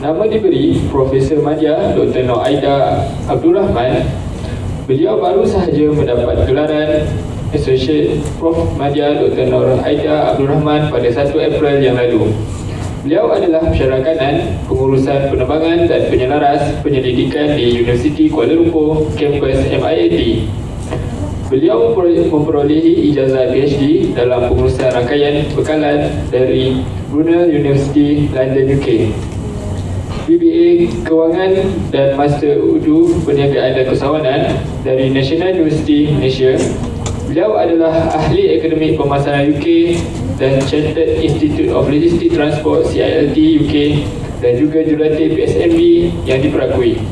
Nama diberi Profesor Madya Dr. Nur Aida Abdul Rahman. Beliau baru sahaja mendapat gelaran Associate Prof. Madya Dr. Nur Aida Abdul Rahman pada 1 April yang lalu. Beliau adalah pensyarah kanan pengurusan penerbangan dan penyelaras penyelidikan di Universiti Kuala Lumpur, kampus MIAT. Beliau memperolehi ijazah PhD dalam pengurusan rangkaian bekalan dari Brunel University, London, UK. BBA Kewangan dan Master Urdu Perniagaan dan Kesawanan dari National University Malaysia. Beliau adalah ahli akademik pemasaran UK dan Chartered Institute of Logistics Transport CILT UK dan juga jurulatih PSMB yang diperakui.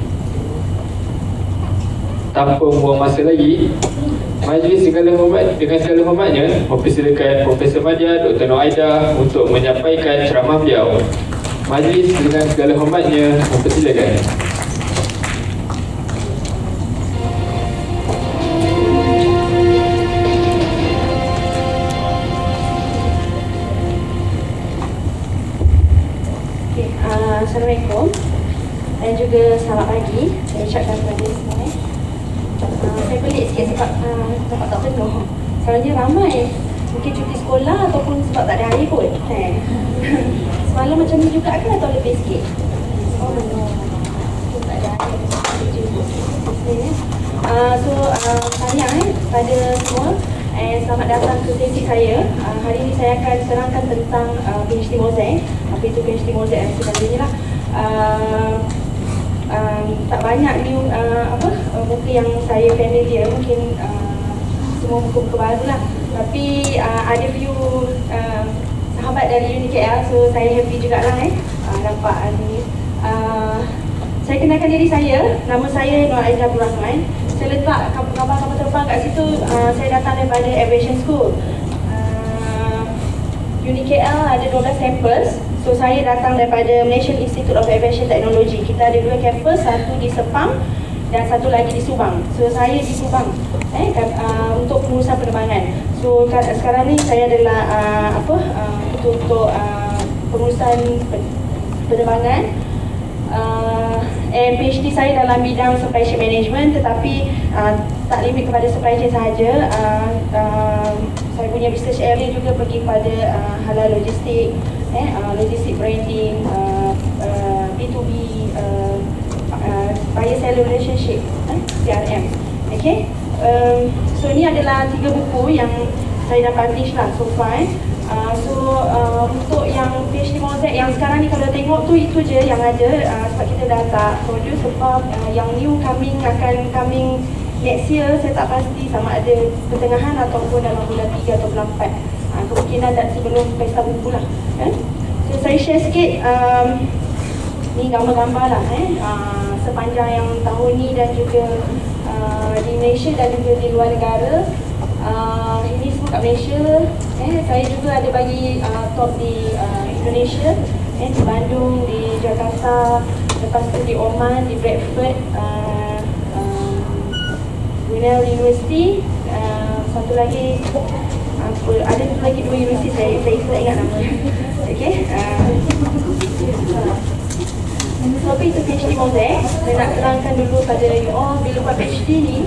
Tanpa membuang masa lagi, majlis dengan segala hormatnya mempersilakan Profesor Madya Dr. Nur Aida untuk menyampaikan ceramah beliau. Majlis dengan segala hormatnya mempersilakan. Assalamualaikum dan juga selamat pagi. Saya ucapkan kepada semua. Saya pelik sikit sebab tempat tak penuh. Selalunya ramai. Mungkin cuti sekolah ataupun sebab tak ada hari pun. Semalam macam ni juga ke atau lebih sikit? Oh, tak ada hari juga. Tanya pada semua. Selamat datang ke sesi saya. Hari ini saya akan terangkan tentang PhD Mosaic. Apa itu PhD Mosaic sebenarnya lah. Tak banyak new buku yang saya familiar, mungkin semua buku-buku baru lah. Tapi ada few sahabat dari UniKL, so saya happy jugalah dapat hari ni. Saya kenalkan diri saya, nama saya Nur Aida Abdul Rahman. Saya letak kapal terbang kat situ. Saya datang daripada Aviation School. UniKL ada 12 kampus. So saya datang daripada Malaysian Institute of Aviation Technology. Kita ada 2 kampus, satu di Sepang dan satu lagi di Subang. So saya di Subang untuk pengurusan penerbangan. So sekarang ni saya adalah untuk pengurusan penerbangan. PhD saya dalam bidang supply chain management, tetapi tak limit kepada supply chain sahaja. Saya punya research area juga pergi pada halal logistik, logistik branding, B2B, buyer seller relationship, CRM. Okay. So ni adalah 3 buku yang saya dah publish lah so far. Untuk yang PhD Mosaic yang sekarang ni kalau tengok tu itu je yang ada, sebab kita dah tak produce. Sebab yang new akan coming next year, saya tak pasti sama ada pertengahan ataupun dalam bulan 3 atau bulan 4. Kemungkinan tak sebelum pesta buku lah. So saya share sikit ni gambar-gambar lah sepanjang yang tahun ni dan juga di Malaysia dan juga di luar negara. Ini semua kat Malaysia. Saya juga ada bagi talk di Indonesia, di Bandung, di Jakarta, lepas tu di Oman, di Bradford, Brunel University, satu lagi ada satu lagi 2 universiti saya tak ingat nama. Okay. Tapi itu PhD Mosaic. Saya nak terangkan dulu pada you all, bila buat PhD ni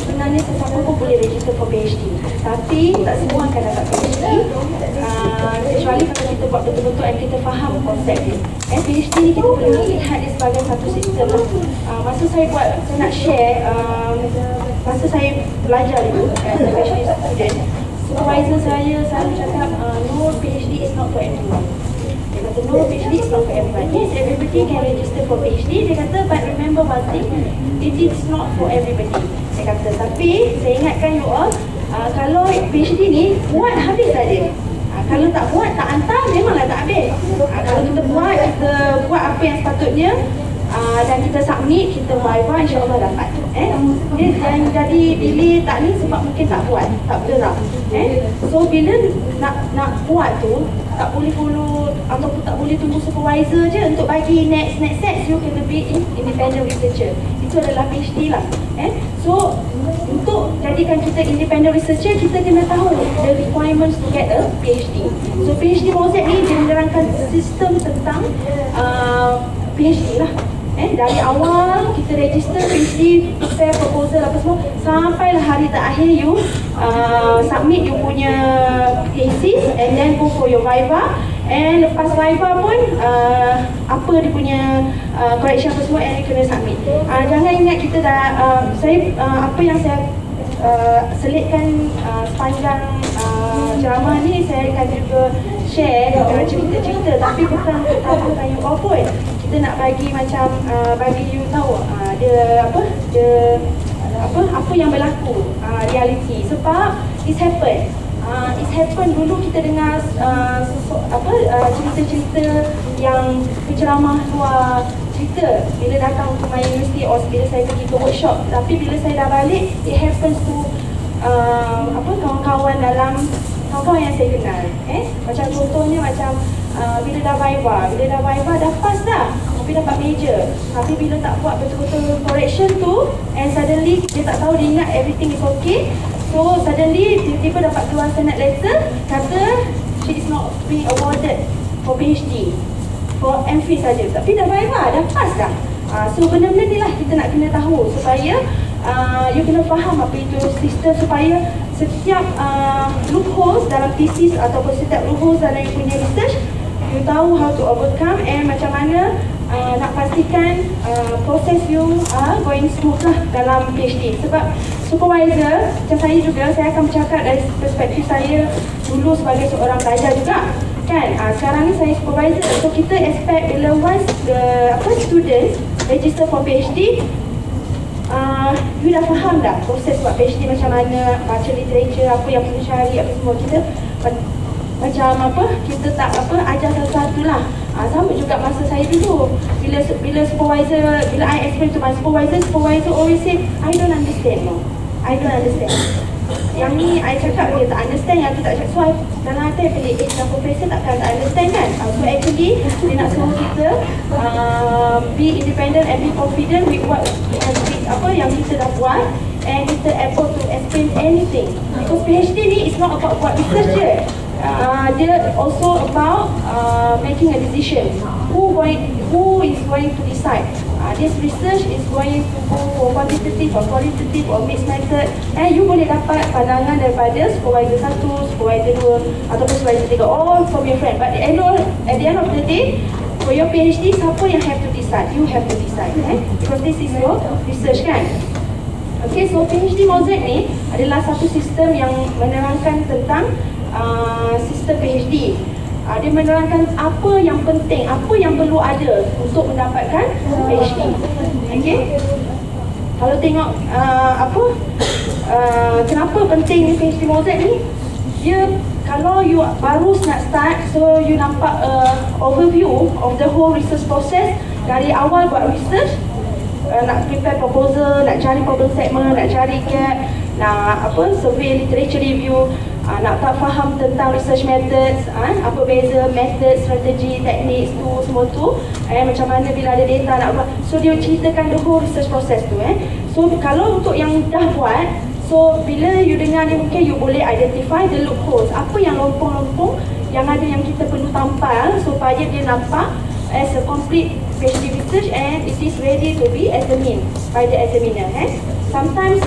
sebenarnya sesiapa pun boleh register for PhD, tapi tak semua akan dapat PhD kecuali kalau kita buat betul-betul dan kita faham konsep dia. PhD ni kita boleh lihat dia sebagai satu sistem. Masa saya nak share, masa saya belajar dulu PhD student, supervisor saya selalu cakap no, PhD is not for everyone. Dia kata no, PhD is not for everyone. Yes, everybody can register for PhD. Dia kata but remember one thing, it is not for everybody. Dia kata, tapi saya ingatkan you all, kalau PhD ni buat habis saja. Kalau tak buat, tak hantar, memanglah tak habis. Kalau kita buat apa yang sepatutnya dan kita submit, kita viva, insyaAllah dapat. Yang jadi delay tak ni sebab mungkin tak buat, tak bergerak. So bila nak buat tu, tak boleh follow ataupun tak boleh tunggu supervisor je untuk bagi next. You kena be independent researcher. Itu itu adalah PhD lah. So untuk jadikan kita independent researcher, kita kena tahu the requirements to get a PhD. So PhD Mosaic ni dia menerangkan sistem tentang PhD lah. Dari awal kita register PhD, prepare proposal apa semua, sampailah hari terakhir you submit you punya thesis and then go for your viva. And lepas viva pun apa dia punya correction apa semua and you kena submit. Jangan ingat kita dah apa yang saya selitkan sepanjang ceramah ni, saya akan juga share cerita-cerita, tapi bukan untuk takutkan you all pun. Kita nak bagi macam bagi you tahu apa yang berlaku reality, sebab it's happen dulu. Kita dengar cerita-cerita yang penceramah luar cerita bila datang ke my university atau bila saya pergi ke workshop, tapi bila saya dah balik, it happens to kawan-kawan yang saya kenal. Macam contohnya macam bila dah viva dah pass dah, tapi dapat major, tapi bila tak buat betul-betul correction tu, and suddenly dia tak tahu, dia ingat everything is okay, so suddenly tiba-tiba dapat keluar senate letter kata she is not being awarded for PhD, for MPhil saja, tapi dah viva, dah pass dah. So benda-benda ni lah kita nak kena tahu supaya you kena faham apa itu sistem, supaya setiap loopholes dalam thesis ataupun setiap loopholes dalam you punya research, you tahu how to overcome and macam mana nak pastikan proses you going smooth lah dalam PhD. Sebab supervisor, macam saya juga, saya akan bercakap dari perspektif saya dulu sebagai seorang pelajar juga kan. Sekarang ni saya supervisor, so kita expect bila once the students register for PhD, you dah faham dah proses buat PhD macam mana, baca literature, apa yang perlu cari, apa semua. Kita macam kita tak ajar satu-satu lah. Sama juga masa saya dulu, bila supervisor, bila I explain to my supervisor always say, I don't understand. Yang ni I cakap dia tak understand, yang tu tak cakap. So dalam hati I pelik, yang profesor takkan tak understand kan. So actually dia nak suruh kita be independent and be confident with what yang kita dah buat, and kita able to explain anything. Because PhD ni is not about buat research je. Dia also about making a decision. Who is going to decide? This research is going to go for quantitative or qualitative or mixed method, and you boleh dapat pandangan daripada supervisor 1, supervisor 2 ataupun supervisor 3, all from your friend. But at the end of the day, for your PhD, siapa yang have to decide? You have to decide, because this is your research kan. Okay, so PhD Mosaic ni adalah satu sistem yang menerangkan tentang sistem PhD. Dia menerangkan apa yang penting, apa yang perlu ada untuk mendapatkan PhD. Okay? Kalau tengok kenapa penting PhD Mosaic ni, dia kalau you baru nak start, so you nampak overview of the whole research process dari awal buat research, nak prepare proposal, nak cari problem statement, nak cari gap, nak survey literature review, nak tak faham tentang research methods, apa beza method, strategi, teknik tu semua tu, macam mana bila ada data nak buat. So dia ceritakan the whole research process tu. So kalau untuk yang dah buat, so bila you dengar ni, mungkin you boleh identify the loopholes, apa yang lompong-lompong yang ada yang kita perlu tampal supaya dia nampak as a complete PhD research and it is ready to be examined by the examiner. Sometimes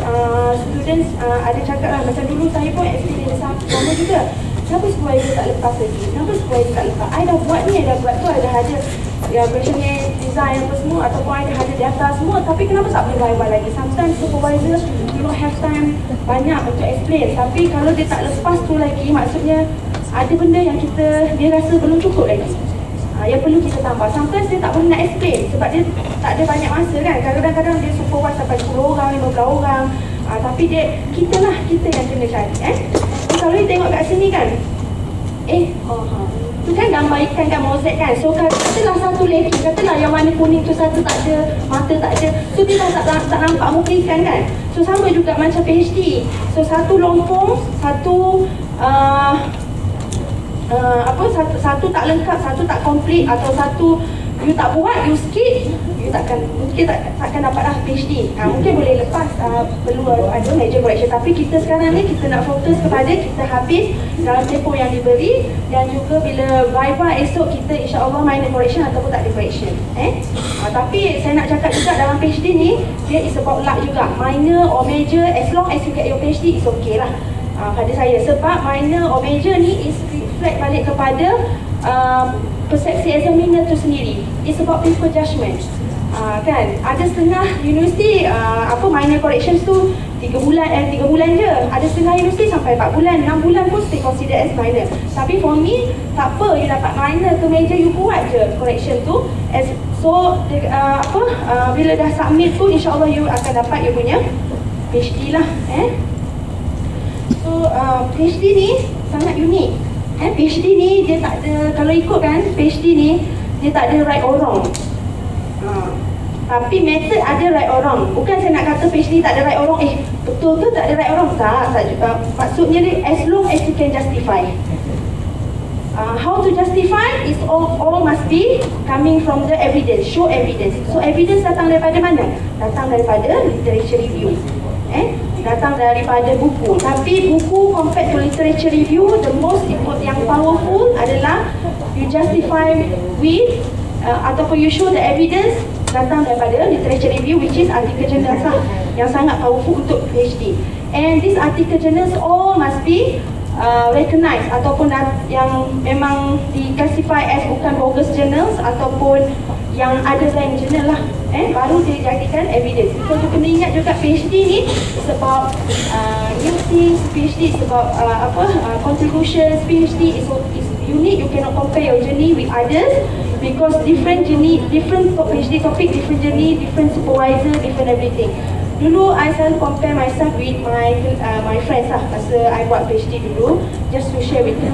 students ada cakap lah, macam dulu saya pun experience sama juga. Kenapa supervisor tak lepas lagi? Kenapa supervisor tak lepas? I dah buat ni, I dah buat tu, I dah ada questionnaire, design apa semua, ataupun I dah ada data semua, tapi kenapa tak boleh viva lagi? Sometimes supervisor do not have time banyak untuk explain, tapi kalau dia tak lepas tu lagi, maksudnya ada benda yang dia rasa belum cukup lagi, yang perlu kita tambah. Sometimes dia tak boleh nak explain sebab dia tak ada banyak masa kan. Kadang-kadang dia supervise sampai 10 orang, 15 orang, tapi kita yang kena cari. Kalau you tengok kat sini kan, tu kan gambar ikan kan, mozaik kan. So katalah satu lagi, katalah yang warna kuning tu satu tak ada, mata tak ada, so dia tak nampak muka ikan kan. So sama juga macam PhD. So satu lompong, satu satu tak lengkap, satu tak complete, atau satu you tak buat, you skip, mungkin takkan dapatlah PhD. Mungkin boleh lepas perlu ada major correction, tapi kita sekarang ni kita nak fokus kepada kita habis dalam tempoh yang diberi, dan juga bila viva esok kita insya-Allah minor correction ataupun tak ada correction. Tapi saya nak cakap juga dalam PhD ni dia is about luck juga. Minor or major, as long as you get your PhD is okay lah pada saya, sebab minor or major ni is reflect balik kepada persepsi examiner tu sendiri. It's about people judgment. Kan ada setengah universiti minor corrections tu 3 bulan je, ada setengah universiti sampai 4 bulan 6 bulan pun still consider as minor. Tapi for me tak apa, you dapat minor ke major, you buat je correction tu bila dah submit tu insyaAllah you akan dapat you punya PhD lah. So PhD ni sangat unik. PhD ni dia tak ada, kalau ikutkan PhD ni dia tak ada right or wrong. Tapi method ada right or wrong. Bukan saya nak kata PhD tak ada right or wrong. Betul ke tak ada right or wrong? Tak juga. Maksudnya dia as long as you can justify. How to justify is all must be coming from the evidence, show evidence. So evidence datang daripada mana? Datang daripada literature review. Datang daripada buku. Tapi buku compared to literature review, the most important, yang powerful adalah you justify with ataupun you show the evidence datang daripada literature review, which is artikel journals yang sangat powerful untuk PhD. And these article journals all must be recognized ataupun yang memang di-classify as bukan bogus journals ataupun yang ada rank journal lah. Baru dia jadikan evidence. So you kena ingat juga PhD ni sebab new things, PhD sebab contributions, PhD is unique. You cannot compare your journey with others because different journey, different PhD topic, different journey, different supervisor, different everything. Dulu I selalu compare myself with my friends lah masa I buat PhD dulu, just to share with you.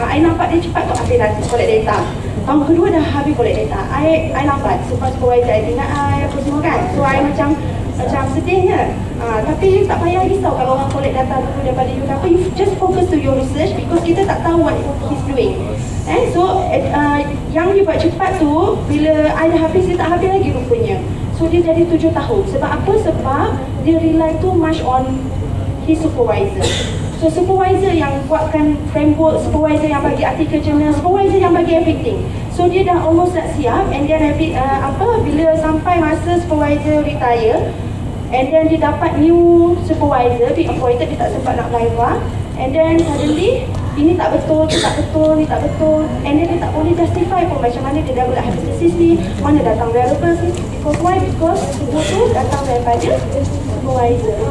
I nampak dia cepat kok habis collect data. Tahun kedua dah habis collect data. I lambat sebab supervisor I ingat I apa semua kan. So I macam sedihnya. Tapi tak payah risau kalau orang collect data dulu daripada you. Tapi you just focus to your research because kita tak tahu what he's doing. So yang you buat cepat tu, bila I dah habis, dia tak habis lagi rupanya. So dia jadi 7 tahun. Sebab apa? Sebab dia rely too much on his supervisor. So supervisor yang buatkan framework, supervisor yang bagi artikel journal, supervisor yang bagi everything. So dia dah almost nak siap, and then bila sampai masa supervisor retire, and then dia dapat new supervisor, be appointed, dia tak sempat nak viva, and then suddenly ini tak betul, ini tak betul, ini tak betul, and then dia tak boleh justify pun macam mana dia dah buat hypothesis ni, mana datang variables ni. Because why? Because semua tu datang daripada supervisor.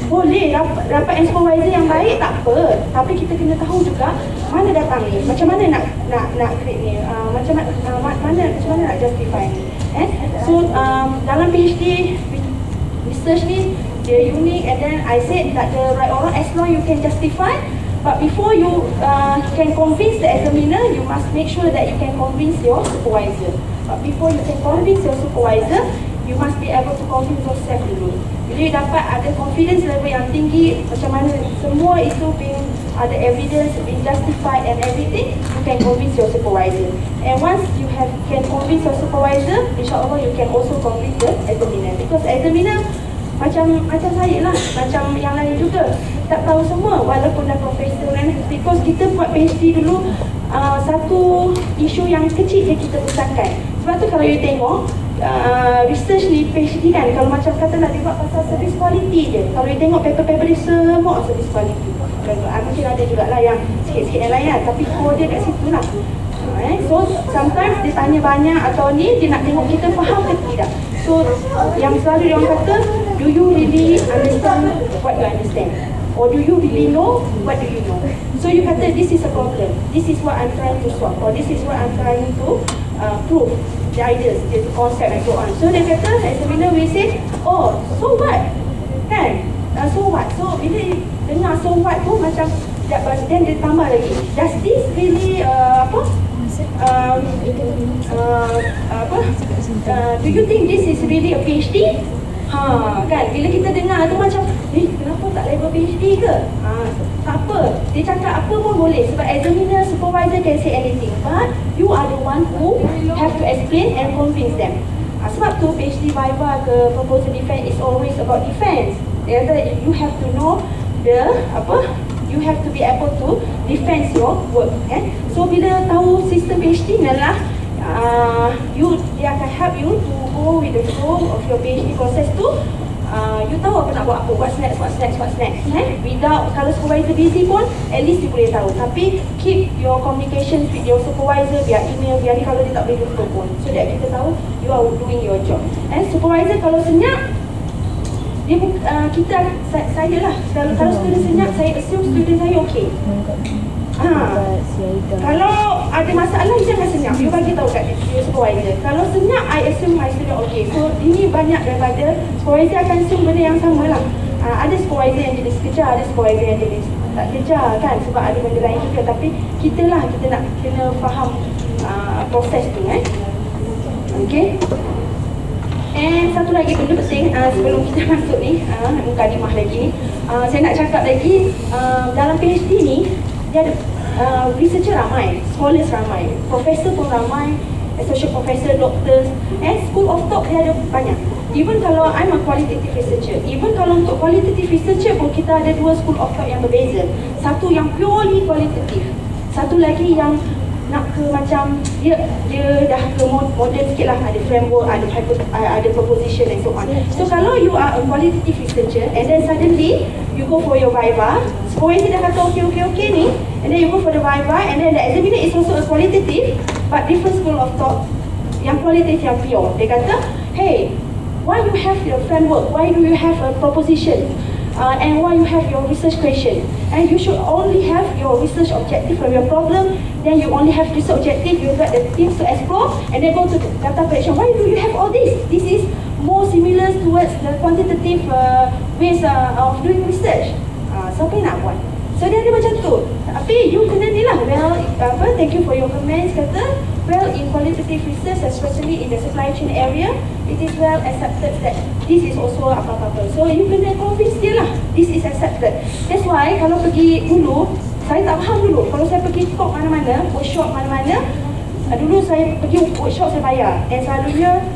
Boleh dapat supervisor yang baik tak apa, tapi kita kena tahu juga mana datang ni, macam mana nak create ni, macam mana nak justify ni. So dalam PhD research ni dia unik, and then I said tak ada right or wrong as long you can justify. But before you can convince the examiner, you must make sure that you can convince your supervisor. But before you can convince your supervisor, you must be able to convince yourself dulu. Bila you dapat ada confidence level yang tinggi, macam mana semua itu ada evidence, being justified and everything, you can convince your supervisor. And once you can convince your supervisor, insyaAllah you can also convince the examiner. Because examiner macam saya lah, macam yang lain juga, tak tahu semua walaupun dah profesor kan. Because kita buat PhD dulu, satu isu yang kecil je kita besarkan. Sebab tu kalau you tengok research ni PhD kan, kalau macam katalah dia buat pasal service quality je, kalau you tengok paper-paper dia semua service quality. Mungkin ada jugalah yang sikit-sikit yang lain kan, tapi core dia kat situ lah. So sometimes dia tanya banyak atau ni, dia nak tengok kita faham ke tidak. So yang selalu dia orang kata, do you really understand what you understand? Or do you really know what do you know? So you kata this is a problem, this is what I'm trying to solve, or this is what I'm trying to prove, the ideas, the concept and so on. So dia kata, examiner will say, oh, so what? Kan? So what? So bila dengar so what tu macam, then dia tambah lagi, does this really do you think this is really a PhD? Kan, bila kita dengar tu macam, kenapa tak label PhD ke? Tak apa. Dia cakap apa pun boleh sebab examiner, supervisor can say anything. But you are the one who have to explain and convince them. Sebab tu PhD Viva ke proposal defense is always about defense. Dia kata you have to know you have to be able to defend your work. So bila tahu sistem PhD ni lah, dia akan help you to go with the flow of your PhD process tu. You tahu apa nak buat apa, what's next. Without, kalau supervisor busy pun, at least you boleh tahu. Tapi keep your communication with your supervisor via email, via ni kalau dia tak boleh jumpa pun, so that kita tahu you are doing your job. Supervisor kalau senyap, dia saya lah, kalau student senyap, saya assume student saya okey. Kalau ada masalah, jangan senyap, you bagi tahu kat your supervisor. Kalau senyap, I assume my student okey. So ini banyak daripada supervisor akan assume benda yang sama lah. Ada supervisor yang jenis kejar, ada supervisor yang jenis tak kejar kan, sebab ada benda lain juga. Tapi kita nak kena faham proses tu okay. And satu lagi benda penting sebelum kita masuk ni, mukadimah lagi ni, saya nak cakap lagi, dalam PhD ni dia ada researcher ramai, scholars ramai, profesor pun ramai, associate professor, doctors, school of thought dia ada banyak. Even kalau I'm a qualitative researcher, even kalau untuk qualitative researcher pun kita ada dua school of thought yang berbeza. Satu yang purely qualitative, satu lagi yang nak ke macam dia dah ke modern sikit lah, ada framework, ada proposition and so on. So kalau you are a qualitative researcher and then suddenly you go for your Viva, supervisor dah kata okay ni, and then you go for the Viva, and then the examiner is also a qualitative but different school of thought, yang qualitative yang pure. Dia kata, hey, why you have your framework, why do you have a proposition, and why you have your research question, and you should only have your research objective from your problem, then you only have research objective, you got the things to explore, and then go to the data collection. Why do you have all this? This is more similar towards the quantitative ways of doing research. Siapa yang nak buat? So dia ada macam tu. Tapi you kena ni lah, thank you for your comments, kata in qualitative research, especially in the supply chain area, it is well accepted that this is also apa-apa. So you kena convince dia lah, this is accepted. That's why kalau pergi dulu, saya tak faham dulu. Kalau saya pergi talk mana-mana, workshop mana-mana, dulu saya pergi workshop saya bayar. And selalunya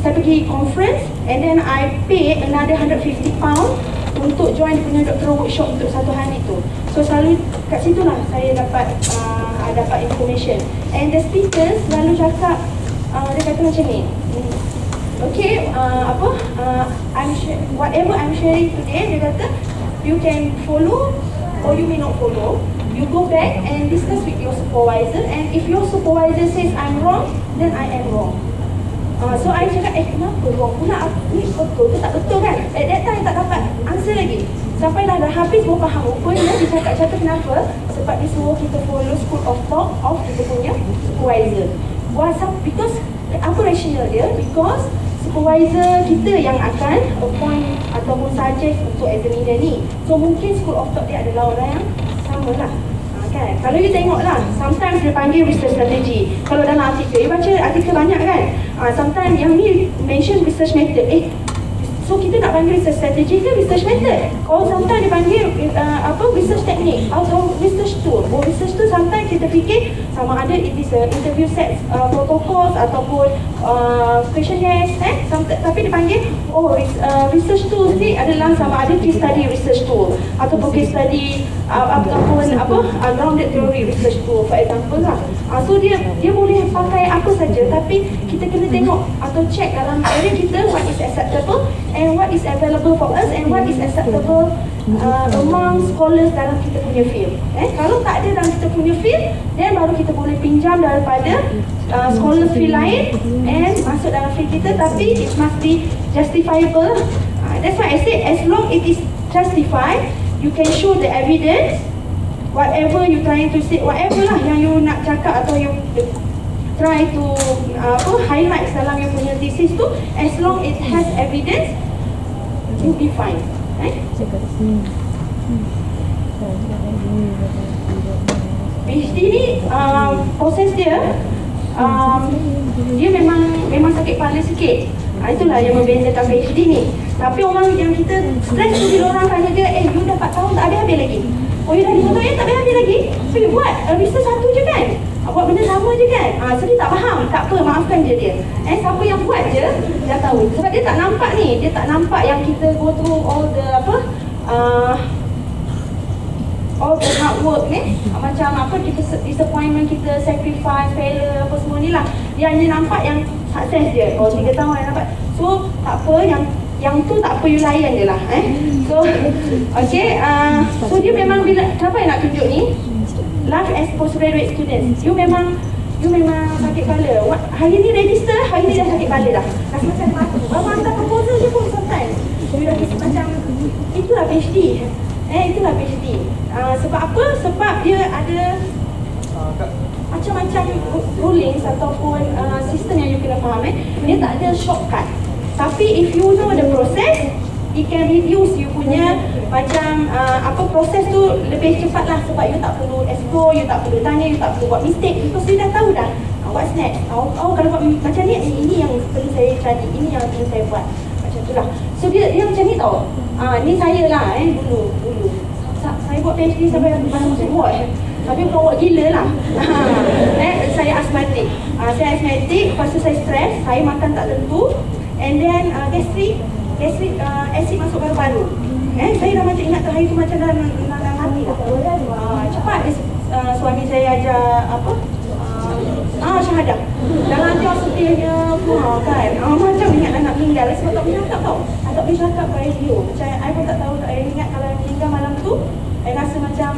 saya pergi conference and then I pay another £150 untuk join dia punya doctoral workshop untuk satu hari tu. So selalu kat situ lah saya dapat information. And the speaker selalu cakap, dia kata macam ni, okay, whatever I'm sharing today, dia kata you can follow or you may not follow. You go back and discuss with your supervisor, and if your supervisor says I'm wrong, then I am wrong. So I cakap, kenapa wrong pula, ni betul ke tak betul kan? At that time tak dapat answer lagi. Sampai dah habis baru faham. Rupanya dia cakap kenapa? Sebab dia suruh kita follow school of thought of kita punya supervisor. Because apa rasional dia? Because supervisor kita yang akan appoint ataupun suggest untuk examiner ni. So mungkin school of thought dia adalah orang yang sama lah. Kan? Kalau you tengok lah, sometimes dia panggil research strategy. Kalau dalam artikel, you baca artikel banyak kan? Sometimes yang ni mention research method. So kita nak panggil research strategy ke research method? Or sometimes dia panggil research technique atau research tool. Research tool sometimes kita fikir sama ada it is interview sets, protocols ataupun questionnaires. Tapi dia panggil research tools ni adalah sama ada case study research tool ataupun case study ataupun grounded theory research tool for example lah. So dia boleh pakai apa saja, tapi kita kena tengok atau check dalam area kita what is acceptable and what is available for us and what is acceptable among scholars dalam kita punya field. Kalau tak ada dalam kita punya field, then baru kita boleh pinjam daripada scholars field lain and masuk dalam field kita, tapi it must be justifiable. That's why I say as long it is justified, you can show the evidence, whatever you trying to say, whatever lah yang you nak cakap atau you try to highlight dalam you punya thesis tu, as long it has evidence, you'll be fine. PhD ni proses dia dia memang sakit kepala sikit. Itulah yang membezakan PhD ni. Tapi orang yang kita stress tu bila orang tanya dia, you dah 4 tahun tak habis-habis lagi. Oh, you dah 5 tahun tak habis-habis lagi. So you buat research satu je kan, buat benda sama je kan. So dia tak faham, tak apa, maafkan je dia. Siapa yang buat je dah tahu. Sebab dia tak nampak ni, dia tak nampak yang kita go through all the all the hard work ni, macam apa, disappointment kita, sacrifice, failure, apa semua ni lah. Dia hanya nampak yang sukses je. 3 tahun yang dapat. So tak apa, yang tu tak apa, you layan je lah. So okay, so dia memang bila, kenapa yang nak tunjuk ni, life as postgraduate students, you memang sakit kepala. Hari ni register, hari ni dah sakit kepala dah. Rasa macam mati. Baru hantar proposal je pun sometimes you dah macam, itulah PhD. Itulah PhD. Sebab apa? Sebab dia ada macam-macam rulings ataupun sistem yang you kena faham. Dia tak ada shortcut. Tapi if you know the process, it can reduce you punya macam proses tu lebih cepat lah. Sebab you tak perlu explore, you tak perlu tanya, you tak perlu buat mistake. Because you dah tahu dah what's next. Kalau buat macam ni, ini yang perlu saya cari, ini yang perlu saya buat. Macam tu lah. So dia macam ni tau. Ni saya lah dulu. Saya buat PhD sampai macam watch. Tapi bukan buat gila lah. Saya asmatik. Saya asmatik, lepas tu saya stres, saya makan tak tentu. And then gastric acid masuk paru-paru. Saya dah macam ingat hari tu macam dah mati lah. Cepat suami saya ajar syahadah. Dalam nanti hospitalnya kan. Macam ingat anak meninggal. Sebab tak boleh cakap tau. Tak boleh cakap kat radio. Macam saya pun tak tahu. Saya ingat kalau meninggal malam tu, saya rasa macam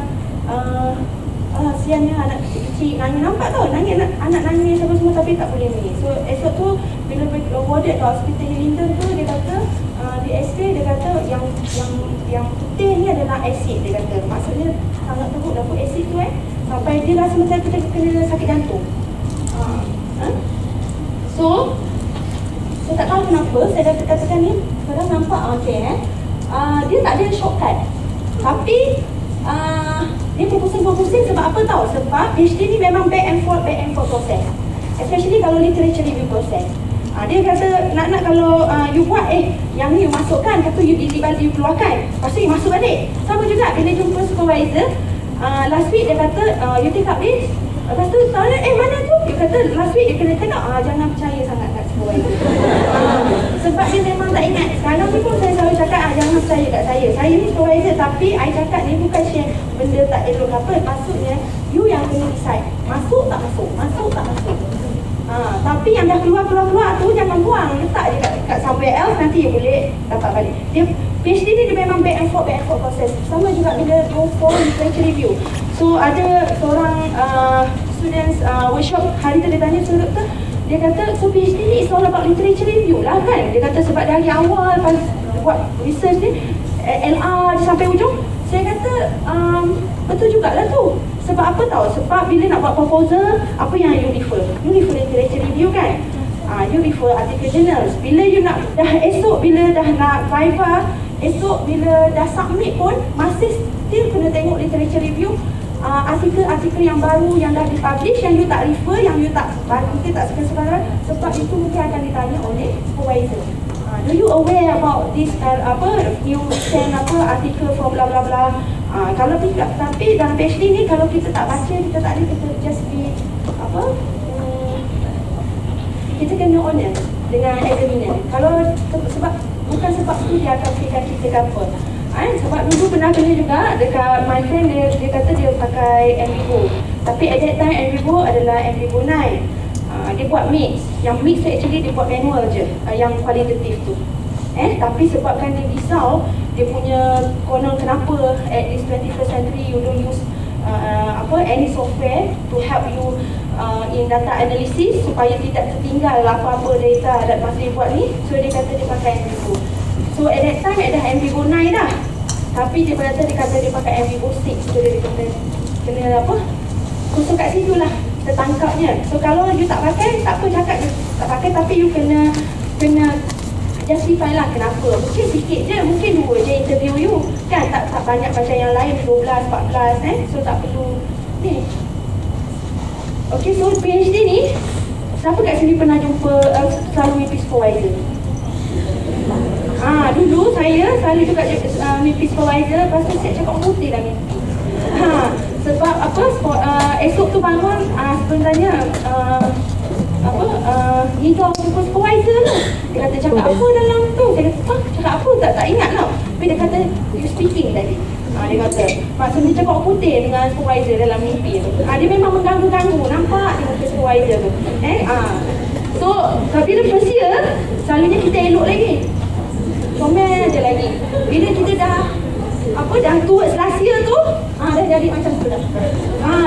siannya anak kecil nangis, nampak tau, nangis anak nangis apa semua, tapi tak boleh ni. So esok tu bila warded kat hospital Linden tu, dia kata di X-ray, dia kata yang putih ni adalah asid. Dia kata maksudnya sangat teruk dah pun asid tu sampai dia rasa macam kita kena sakit jantung. So saya tak tahu kenapa saya dah katakan ni. Sekarang nampak dia tak ada shortcut. Tapi dia berpusing-pusing sebab apa tahu? Sebab PhD ni memang back and forth proses. Especially kalau literature review proses. Dia kata nak kalau you buat yang ni you masukkan, kata you keluarkan, lepas tu you masuk balik. Sama juga bila jumpa supervisor, last week dia kata you take up this, lepas tu tanya mana tu, you kata last week you kena tengok. Jangan percaya sangat kat supervisor. Sebab dia memang tak ingat. Sekarang ni pun saya selalu cakap jangan percaya kat saya. Saya ni supervisor, tapi I cakap ni bukan share benda tak elok apa. Maksudnya you yang kena decide masuk tak masuk. Tapi yang dah keluar tu jangan buang, letak je kat somewhere else, nanti you boleh dapat balik. Dia PhD ni dia memang back and forth proses. Sama juga bila go for literature review. So ada seorang students workshop hari tu, dia tanya doktor, dia kata so PhD ni is all about literature review lah kan. Dia kata sebab dari awal pas buat research ni LR sampai ujung. Saya kata betul jugalah tu. Sebab apa tahu? Sebab bila nak buat proposal, apa yang you refer? You refer literature review kan? You refer article journals. Bila you nak esok bila dah nak viva, esok bila dah submit pun masih still kena tengok literature review. Artikel-artikel yang baru yang dah dipublish, yang you tak refer, yang you tak mungkin tak sekarang, sebab itu mungkin akan ditanya oleh supervisor. Do you aware about this new artikel from bla bla bla. Kalau tidak, tapi dalam PhD ni kalau kita tak baca, kita tak ada, kita just be kita kena honest dengan examiner. Kalau bukan sebab tu dia akan fikirkan kita ke apa. Sebab dulu pernah kena juga dekat my friend, dia kata dia pakai Envivo. Tapi at that time Envivo adalah Envivo 9. Dia buat mix. Yang mix tu actually dia buat manual je, yang kualitatif tu. Tapi sebabkan dia risau, dia punya konon kenapa at this 21st century you don't use any software to help you in data analysis supaya tidak tertinggal apa-apa data dan masa dia buat ni. So dia kata dia pakai Envivo. So at that time dah Envivo 9 dah. Tapi dia kata dia pakai Envivo 6. So dia kena khusus kat situ lah tertangkapnya. So kalau you tak pakai, tak apa cakap you tak pakai, tapi you kena justify lah kenapa. Mungkin sikit je, mungkin 2 je interview you kan, tak banyak macam yang lain 12, 14 so tak perlu ni. Okay, so PhD ni siapa kat sini pernah jumpa selalu with supervisor? Dulu saya selalu juga mimpi supervisor, lepas tu saya cakap putih dah mimpi. Sebab apa, esok tu bangun sebenarnya hijau supervisor lah. Dia kata cakap apa dalam tu? Saya kata cakap apa tak ingat lah. Tapi dia kata you speaking tadi. Dia kata maksudnya cakap putih dengan supervisor dalam mimpi tu. Dia memang mengganggu-ganggu, nampak dia muka supervisor tu. So bila first year selalunya kita elok lagi, comel je lagi. Bila kita dah towards last year tu dah jadi macam tu dah.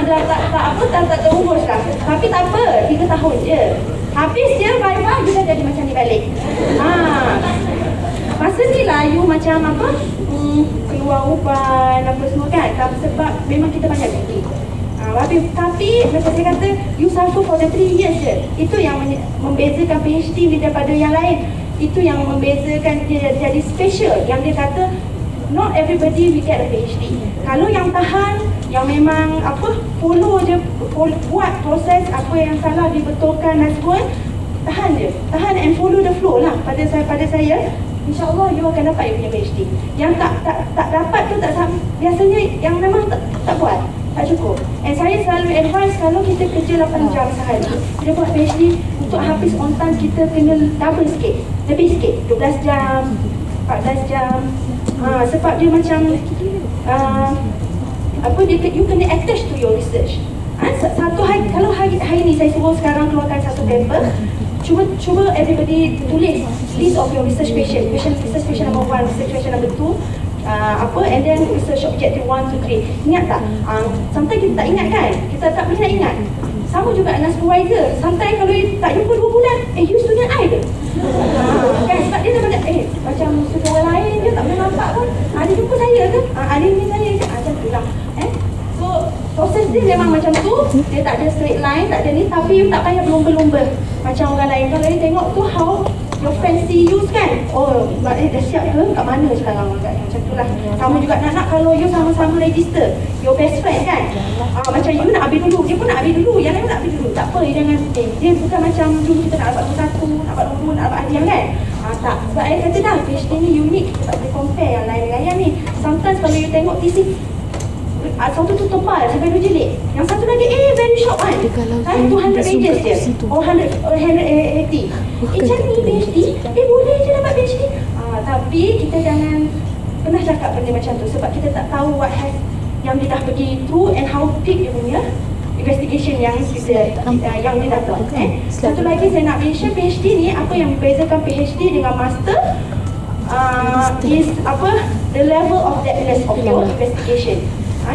Dah tak terurus dah. Tapi tak apa, 3 tahun je. Habis je Viva, you dah jadi macam ni balik. Masa ni lah you macam keluar uban apa semua kan. Sebab memang kita banyak fikir. Tapi macam saya kata, you suffer for the 3 years je. Itu yang membezakan PhD daripada yang lain. Itu yang membezakan dia jadi special. Yang dia kata not everybody will get a PhD. Kalau yang tahan, yang memang follow je, buat proses apa yang salah dibetulkan dan semua, tahan je, tahan and follow the flow lah. Pada saya, insyaAllah you akan dapat you punya PhD. Yang tak dapat tu biasanya yang memang tak buat, tak cukup. And saya selalu advise, kalau kita kerja 8 jam sehari, kita buat PhD, untuk habis on time kita kena double sikit, lebih sikit, 12 jam, 14 jam. Sebab dia macam you kena attach to your research. Satu hari, kalau hari ni saya suruh sekarang keluarkan satu paper, cuba everybody tulis list of your research patient number 1, research patient number 2, and then research objective 1, 2, 3. Ingat tak? Sometimes kita tak ingat kan? Kita tak boleh nak ingat. Sama juga dengan supervisor. Sometimes kalau tak jumpa 2 bulan, you student I ke? Kan sebab dia dah banyak, macam student orang lain je tak boleh nampak pun. Dia jumpa saya ke? Ada ni saya ke? Macam tu lah. So proses dia memang macam tu. Dia tak ada straight line, tak ada ni. Tapi you tak payah berlumba-lumba macam orang lain. Kalau you tengok tu how your friends see you kan, dah siap ke? Kat mana sekarang? Macam tu lah. Sama juga nak kalau you sama-sama register your best friend kan, macam you nak habis dulu, dia pun nak habis dulu, yang lain nak habis dulu. Tak apa, jangan dia bukan macam dulu kita nak dapat nombor 1, nak dapat nombor 2, nak dapat hadiah kan. Tak, sebab saya kata dah PhD ni unik, kita tak boleh compare yang lain dengan yang ni. Sometimes kalau you tengok thesis, satu tu tebal sampai 2 jilid, yang satu lagi very short one, 200 pages je, 180. Macam ni PhD, boleh je dapat PhD. Tapi kita jangan pernah cakap benda macam tu, sebab kita tak tahu yang dia dah pergi through and how deep dia punya investigation yang dia dah buat. Satu lagi saya nak mention, PhD ni apa yang membezakan PhD dengan master is the level of depthness of your investigation.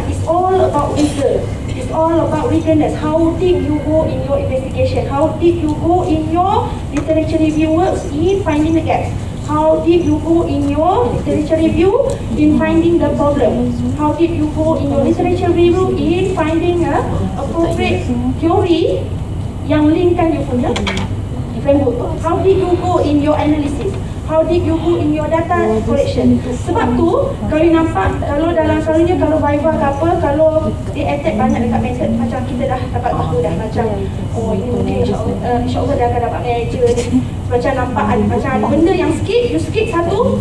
It's all about rigor. It's all about rigorness. How deep you go in your investigation. How deep you go in your literature review works in finding the gaps. How deep you go in your literature review in finding the problem. How deep you go in your literature review in finding appropriate theory yang linkkan you punya framework. How deep you go in your analysis. How deep you go in your data collection. Sebab tu, kalau you nampak, kalau dalam selalunya kalau Viva ke apa, kalau dia attack banyak dekat method, macam kita dah dapat tahu dah macam, ini mungkin insyaAllah dia akan dapat manager ni. Macam nampak macam ada benda yang skip, you skip satu,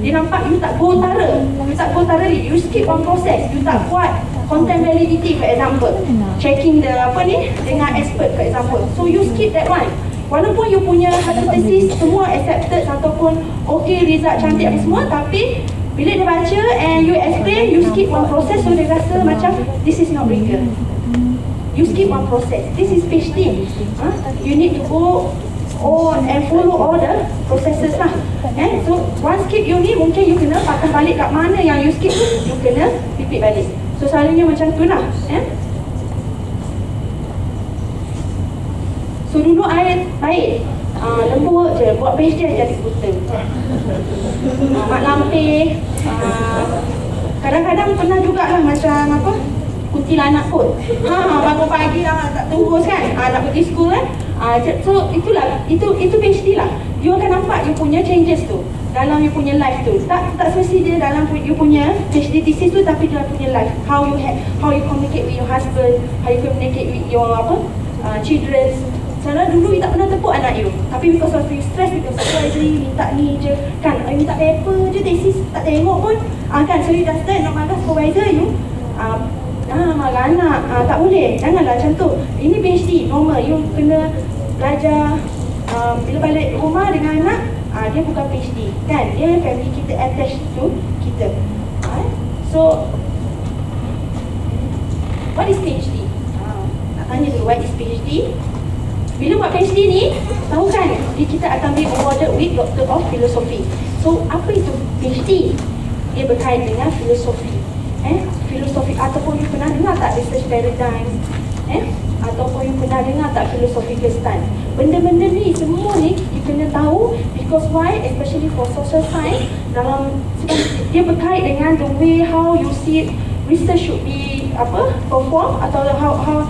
dia nampak you tak go thorough. You tak go thoroughly, you skip one process, you tak buat content validity for example, checking the dengan expert for example. So you skip that one. Walaupun you punya hypothesis semua accepted ataupun okay, result cantik apa semua, tapi bila dia baca and you explain, you skip one process, so dia rasa macam this is not rigor. You skip one process. This is PhD. You need to go on and follow all the processes lah. So one skip you ni, mungkin you kena patah balik kat mana yang you skip tu, you kena repeat balik. So selalunya macam tu lah. So dulu I baik, lembut je, buat PhD jadi buta, mak lampir. Kadang-kadang pernah jugalah macam kuntilanak pun. Bangun pagi tak terurus kan, nak pergi school kan. So itulah, itu PhD lah. You akan nampak you punya changes tu dalam you punya life tu. Tak semesti dia dalam you punya PhD thesis tu, tapi dalam punya life. How you communicate with your husband, how you communicate with your children. Salah dulu you tak pernah tepuk anak you, tapi because of you stress, because supervisor minta ni je kan, you minta paper je, tesis tak tengok pun kan, so you dah start nak marah supervisor you, marah anak, tak boleh, janganlah macam tu. Ini PhD, normal, you kena belajar bila balik rumah dengan anak, dia bukan PhD kan, dia family kita attached to kita. So what is PhD? Nak tanya dulu, what is PhD? Bila buat PhD ni, tahu kan, kita akan be awarded with Doctor of Philosophy. So apa itu PhD? Dia berkait dengan filosofi. Filosofi, ataupun you pernah dengar tak research paradigm? Ataupun you pernah dengar tak philosophical stand? Benda-benda ni, semua ni you kena tahu, because why? Especially for social science, sebab dia berkait dengan the way how you see research should be perform, atau how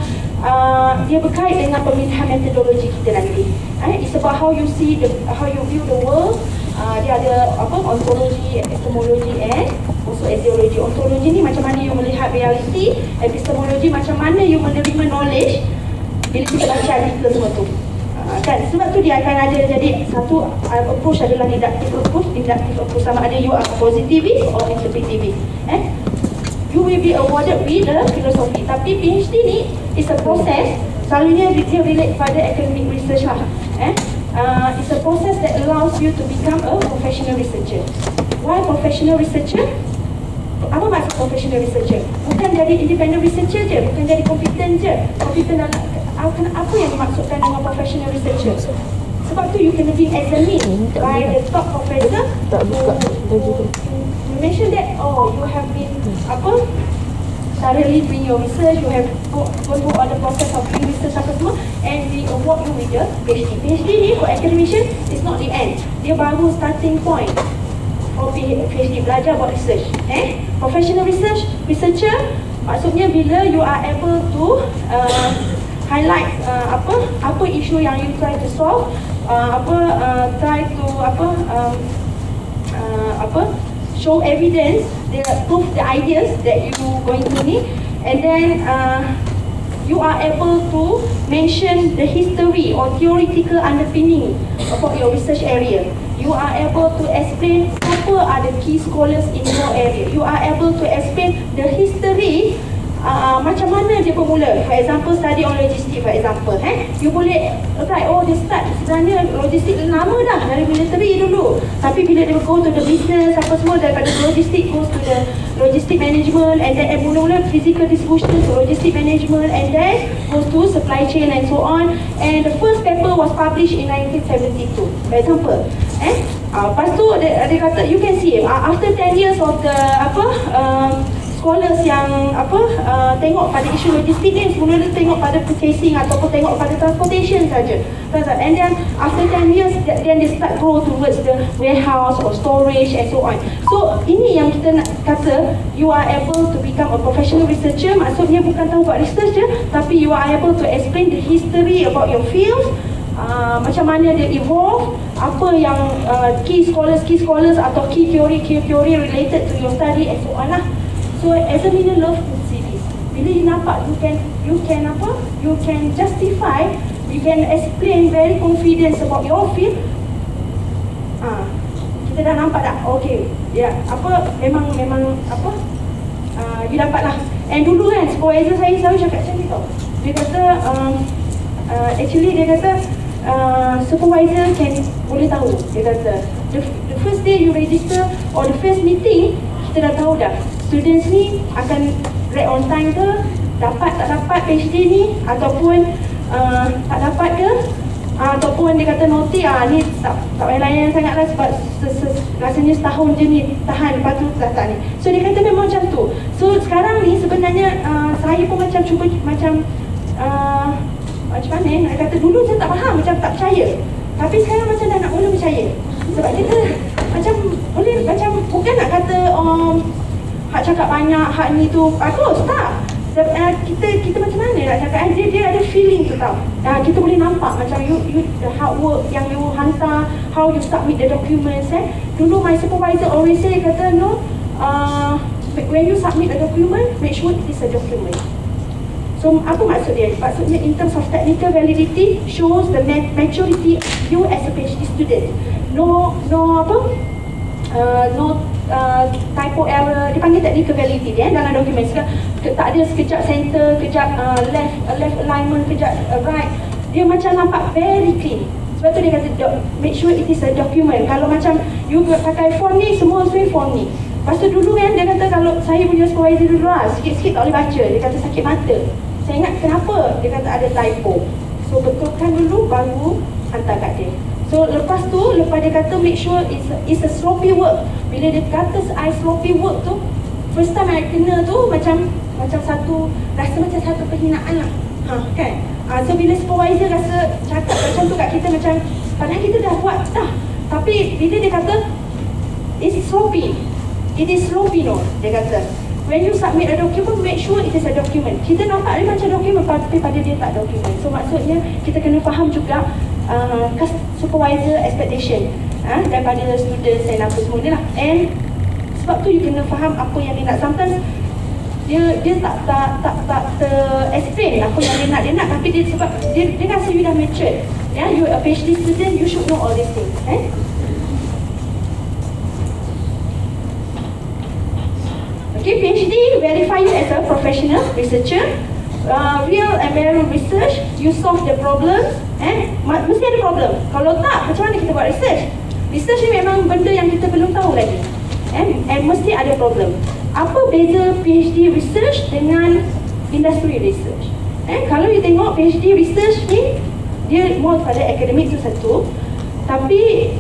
dia berkait dengan pemilihan metodologi kita nanti. It's about how you see how you view the world. Dia ada ontologi, epistemologi and also ideologi. Ontologi ni macam mana you melihat reality, epistemologi macam mana you menerima knowledge bila kita baca artikel semua tu. Kan, sebab tu dia akan ada jadi satu approach adalah deductive approach, sama ada you are positivist or interpretivist. You will be awarded with the philosophy. Tapi PhD ni is a process, selalunya dia relate pada academic research lah. It's a process that allows you to become a professional researcher. Why professional researcher? Apa maksud professional researcher? Bukan jadi independent researcher je, bukan jadi competent je. Competent dalam apa yang dimaksudkan dengan professional researcher? Sebab tu you kena be examined by the top professor. You mention that you have been thoroughly doing your research, you have gone through all the process of doing research semua, and we award you with the PhD. PhD ni for academician is not the end. Dia baru starting point for PhD, belajar buat research. Professional researcher maksudnya bila you are able to highlight apa isu yang you try to solve, try to show evidence, prove the ideas that you going to need, and then you are able to mention the history or theoretical underpinning about your research area. You are able to explain apa are the key scholars in your area. You are able to explain the history, macam mana dia bermula. For example, study on logistik, for example, you boleh write, dia start sebenarnya logistik lama dah, dari military dulu, tapi bila dia go to the business, apa semua, daripada logistik goes to the logistic management, and then mula-mula physical distribution to logistic management, and then goes to supply chain and so on. And the first paper was published in 1972, for example. Lepas tu dia kata, you can see after 10 years of the scholars yang tengok pada isu logistik ni, semula dia tengok pada purchasing ataupun tengok pada transportation saja. And then after 10 years, then they start grow towards the warehouse or storage and so on. So ini yang kita nak kata, you are able to become a professional researcher. Maksudnya bukan tahu buat research je, tapi you are able to explain the history about your field, macam mana dia evolve, apa yang key scholars atau key theory related to your study and so on lah. So examiner love to see this. Bila you nampak, you can justify, you can explain very confident about your field. Kita dah nampak tak? Okay, memang you dapat lah. And dulu kan, supervisor saya selalu cakap macam ni tau. Dia kata, actually dia kata, supervisor boleh tahu. Dia kata, the first day you register or the first meeting, kita dah tahu dah students ni akan grade on time ke, dapat tak dapat PhD ni, ataupun tak dapat ke, ataupun dia kata noti ni tak payah layan sangat lah sebab rasanya setahun je ni tahan, lepas tu tak ni. So dia kata memang macam tu. So sekarang ni sebenarnya saya pun macam cuba macam mana nak kata, dulu saya tak faham, macam tak percaya, tapi sekarang macam dah nak mula percaya. Sebab kita macam boleh, macam bukan nak kata hak cakap banyak, hak ni tu bagus, tak. Kita macam mana nak cakap, dia ada feeling tu tau. Kita boleh nampak macam you the hard work yang you hantar, how you submit the documents. Dulu my supervisor always say, kata when you submit a document, make sure it is a document. So apa maksud dia? Maksudnya in terms of technical validity shows the maturity you as a PhD student. No typo error, dipanggil technical validity dia dalam dokumen. Tak ada sekejap center, kejap left alignment, kejap right. Dia macam nampak very clean. Sebab tu dia kata make sure it is a document. Kalau macam you pakai font ni, semua sesuai font ni. Lepas tu dulu kan dia kata kalau saya punya supervisor dulu lah, sikit-sikit tak boleh baca. Dia kata sakit mata. Saya ingat kenapa? Dia kata ada typo. So betulkan dulu baru hantar kat dia. So lepas dia kata make sure it's a sloppy work. Bila dia kata I sloppy work tu, first time I kena tu macam satu, rasa macam satu penghinaan lah. Kan? So bila supervisor rasa cakap macam tu kat kita, macam padahal kita dah buat dah. Tapi bila dia kata it's sloppy, it is sloppy no, dia kata when you submit a document, make sure it is a document. Kita nampak dia macam document tapi pada dia tak document. So maksudnya kita kena faham juga supervisor expectation daripada students dan apa semua ni lah. And sebab tu you kena faham apa yang dia nak. Sometimes dia tak explain apa yang dia nak, tapi dia sebab dia rasa you dah mature. You a PhD student, you should know all these things. Okay, PhD verify you as a professional researcher. Real and real research, you solve the problem. Mesti ada problem. Kalau tak, macam mana kita buat research? Research ni memang benda yang kita belum tahu lagi. And mesti ada problem. Apa beza PhD research dengan industry research? Kalau you tengok PhD research ni, dia more pada akademik tu satu. Tapi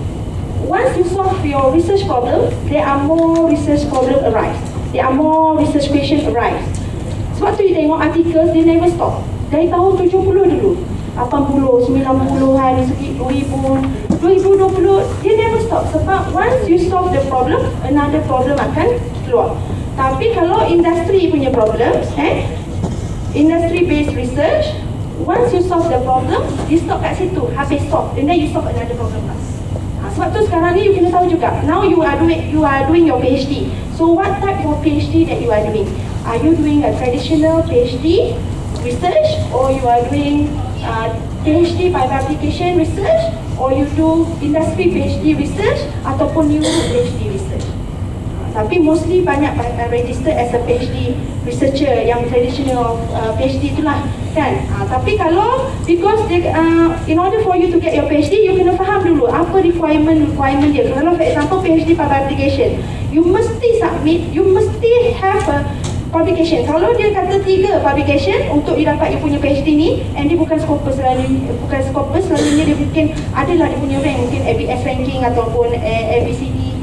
once you solve your research problem, there are more research problem arise. There are more research question arise. Sebab tu you tengok artikel, dia never stop. Dari tahun 70 dulu, 80, 90-an, 2000, 2020, dia never stop. Sebab once you solve the problem, another problem akan keluar. Tapi kalau industri punya problem, industry based research, once you solve the problem, you stop kat situ, habis solve, and then you solve another problem lah. Sebab tu sekarang ni you kena tahu juga. Now you are doing your PhD. So what type of PhD that you are doing? Are you doing a traditional PhD research, or you are doing PhD by application research, or you do industry PhD research ataupun you do PhD research? Tapi mostly banyak register as a PhD researcher yang traditional PhD itulah kan. Tapi kalau because in order for you to get your PhD, you kena faham dulu apa requirement dia. Kalau for example PhD by application, you mesti submit, you mesti have a publication. Kalau dia kata 3 publication untuk you dapat you punya PhD ni, and dia bukan Scopus selalunya dia mungkin adalah dia punya rank, mungkin ABS ranking ataupun ABCD,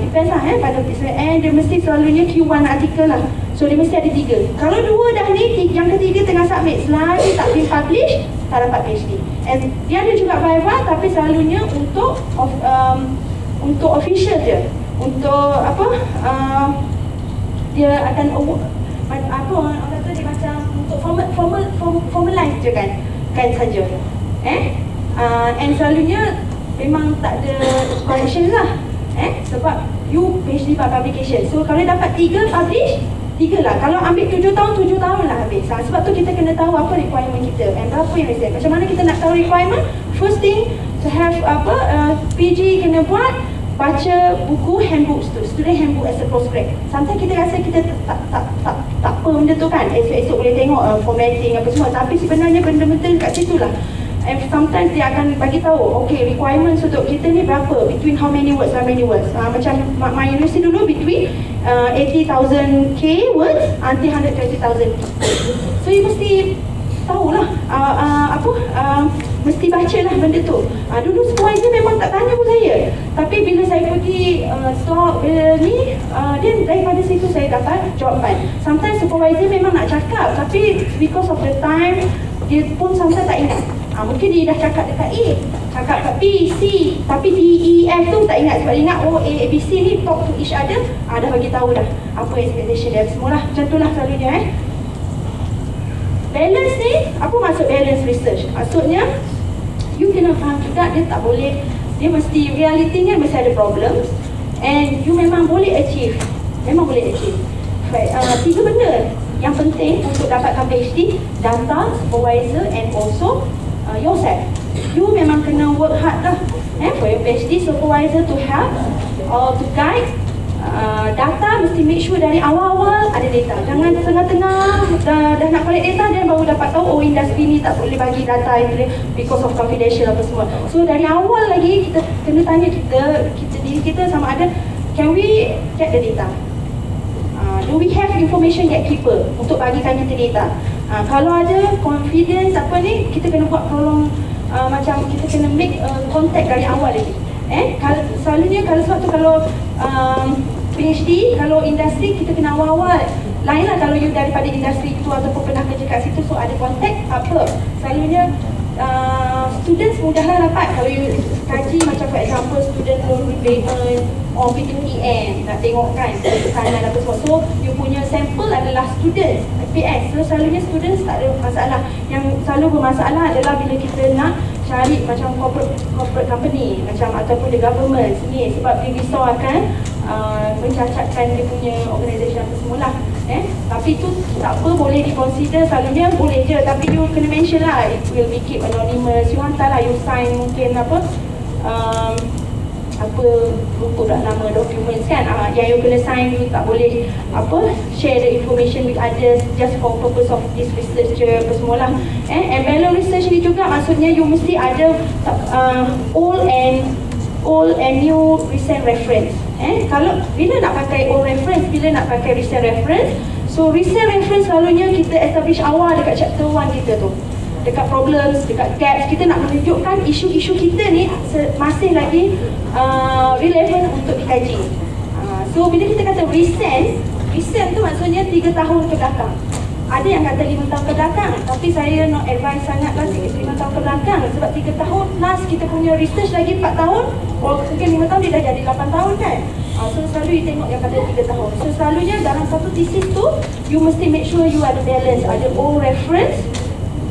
depends lah pada and dia mesti selalunya Q1 artikel lah. So dia mesti ada 3. Kalau 2 dah ni, yang ketiga tengah submit, selagi tak di-publish, tak dapat PhD. And dia ada juga viva, tapi selalunya untuk official je. Untuk apa, dia akan orang kata dia macam untuk formalize je kan saja. And selalunya memang tak ada correction lah. Sebab you PhD by publication. So kalau dapat 3 publish, 3 lah. Kalau ambil 7 tahun lah habis. Sebab tu kita kena tahu apa requirement kita and berapa yang research. Macam mana kita nak tahu requirement? First thing to have PG kena buat, baca buku handbooks tu, student handbook as a postgrad. Sometimes kita rasa kita tak apa benda tu kan. Esok boleh tengok formatting apa semua, tapi sebenarnya benda-benda kat situ lah. And sometimes dia akan bagi tahu, okay, requirements untuk kita ni berapa, between how many words. Macam my university dulu between 80,000 words until 120,000. So you mesti tahulah mesti baca lah benda tu. Dulu supervisor memang tak tanya pun saya, tapi bila saya pergi talk ni, dia daripada situ saya dapat jawapan. Sometimes supervisor memang nak cakap, tapi because of the time, dia pun sometimes tak ingat. Mungkin dia dah cakap dekat A, cakap kat B, C, tapi D, E, F tu tak ingat. Sebab dia ingat A, B, C ni talk to each other, dah bagi tahu dah apa expectation dia semualah. Macam tu lah selalunya. Balance ni, apa maksud balance research? Maksudnya you kena faham juga, dia tak boleh, dia mesti, realitinya mesti ada problems, and you memang boleh achieve. 3 benda yang penting untuk dapatkan PhD, data, supervisor and also yourself. You memang kena work hard lah for your PhD supervisor to help or to guide. Data mesti make sure dari awal-awal ada data. Jangan tengah-tengah dah nak collect data dan baru dapat tahu industri ni tak boleh bagi data because of confidential apa semua. So dari awal lagi kita kena tanya diri kita sama ada can we get the data? Do we have information gatekeeper untuk bagikan kita data? Kalau ada confidence apa ni, kita kena buat tolong macam kita kena make contact dari awal lagi. Selalunya kalau sebab tu kalau PhD, kalau industri kita kena awal-awal. Lainlah kalau you daripada industri itu ataupun pernah kerja kat situ, so ada contact apa. Selalunya students mudahlah dapat. Kalau you kaji macam for example student loan repayment or P2EM, nak tengok kan kanan apa semua. So you punya sampel adalah student PS. So selalunya students tak ada masalah. Yang selalu bermasalah adalah bila kita nak cari macam corporate company macam ataupun the government ni, sebab dia risau akan mencacatkan dia punya organisasi apa semula. Tapi tu tak apa, boleh di-consider. Selalunya boleh je, tapi you kena mention lah, it will be keep anonymous. You hantar lah, you sign mungkin apa lupa dah nama documents kan, yang you kena sign. You tak boleh share the information with others just for purpose of this research apa semualah. And value research ni juga maksudnya you mesti ada old and new recent reference. Kalau bila nak pakai old reference, bila nak pakai recent reference, so recent reference selalunya kita establish awal dekat chapter 1 kita tu, dekat problems, dekat gaps. Kita nak menunjukkan isu-isu kita ni masih lagi relevant untuk dikaji. So bila kita kata recent tu maksudnya 3 tahun ke belakang. Ada yang kata 5 tahun ke belakang, tapi saya not advise sangatlah 5 tahun ke belakang, sebab 3 tahun plus kita punya research lagi 4 tahun, mungkin 5 tahun dia dah jadi 8 tahun kan. So selalu you tengok yang kata 3 tahun. So selalunya dalam satu thesis tu, you mesti make sure you ada balance, ada old reference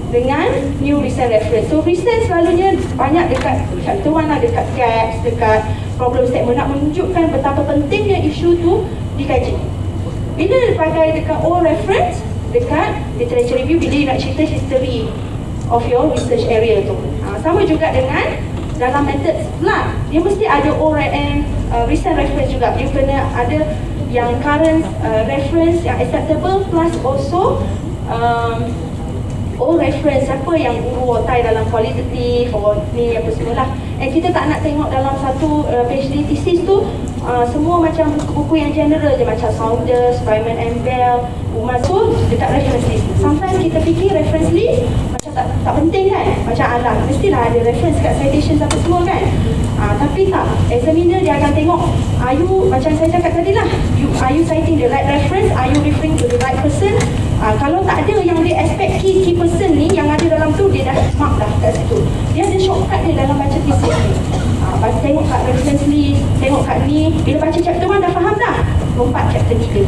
dengan new recent reference. So recent selalunya banyak dekat chapter 1 lah, dekat gaps, dekat problem statement, nak menunjukkan betapa pentingnya isu tu dikaji. Bila pakai dekat old reference, dekat literature review, bila you nak cerita history of your research area tu. Sama juga dengan dalam method pula, dia mesti ada old and recent reference juga. You kena ada yang current reference yang acceptable plus also old reference, apa yang guru otai dalam qualitative or ni apa semualah. And kita tak nak tengok dalam satu PhD thesis tu semua macam buku-buku yang general je, macam Saunders, Ryman and Bell, Umar tu dekat reference list. Sometimes kita fikir reference list macam tak penting kan, macam alah mestilah ada reference kat citation apa semua kan. Tapi tak, examiner dia akan tengok, are you, macam saya cakap tadi lah, are you citing the right reference, are you referring to the right person. Kalau tak ada yang dia expect key person ni yang ada dalam tu, dia dah mark dah kat situ. Dia ada shortcut dia dalam baca thesis ni. Tengok kat reference list, tengok kat ni. Bila baca chapter 1 dah faham dah, lompat chapter 3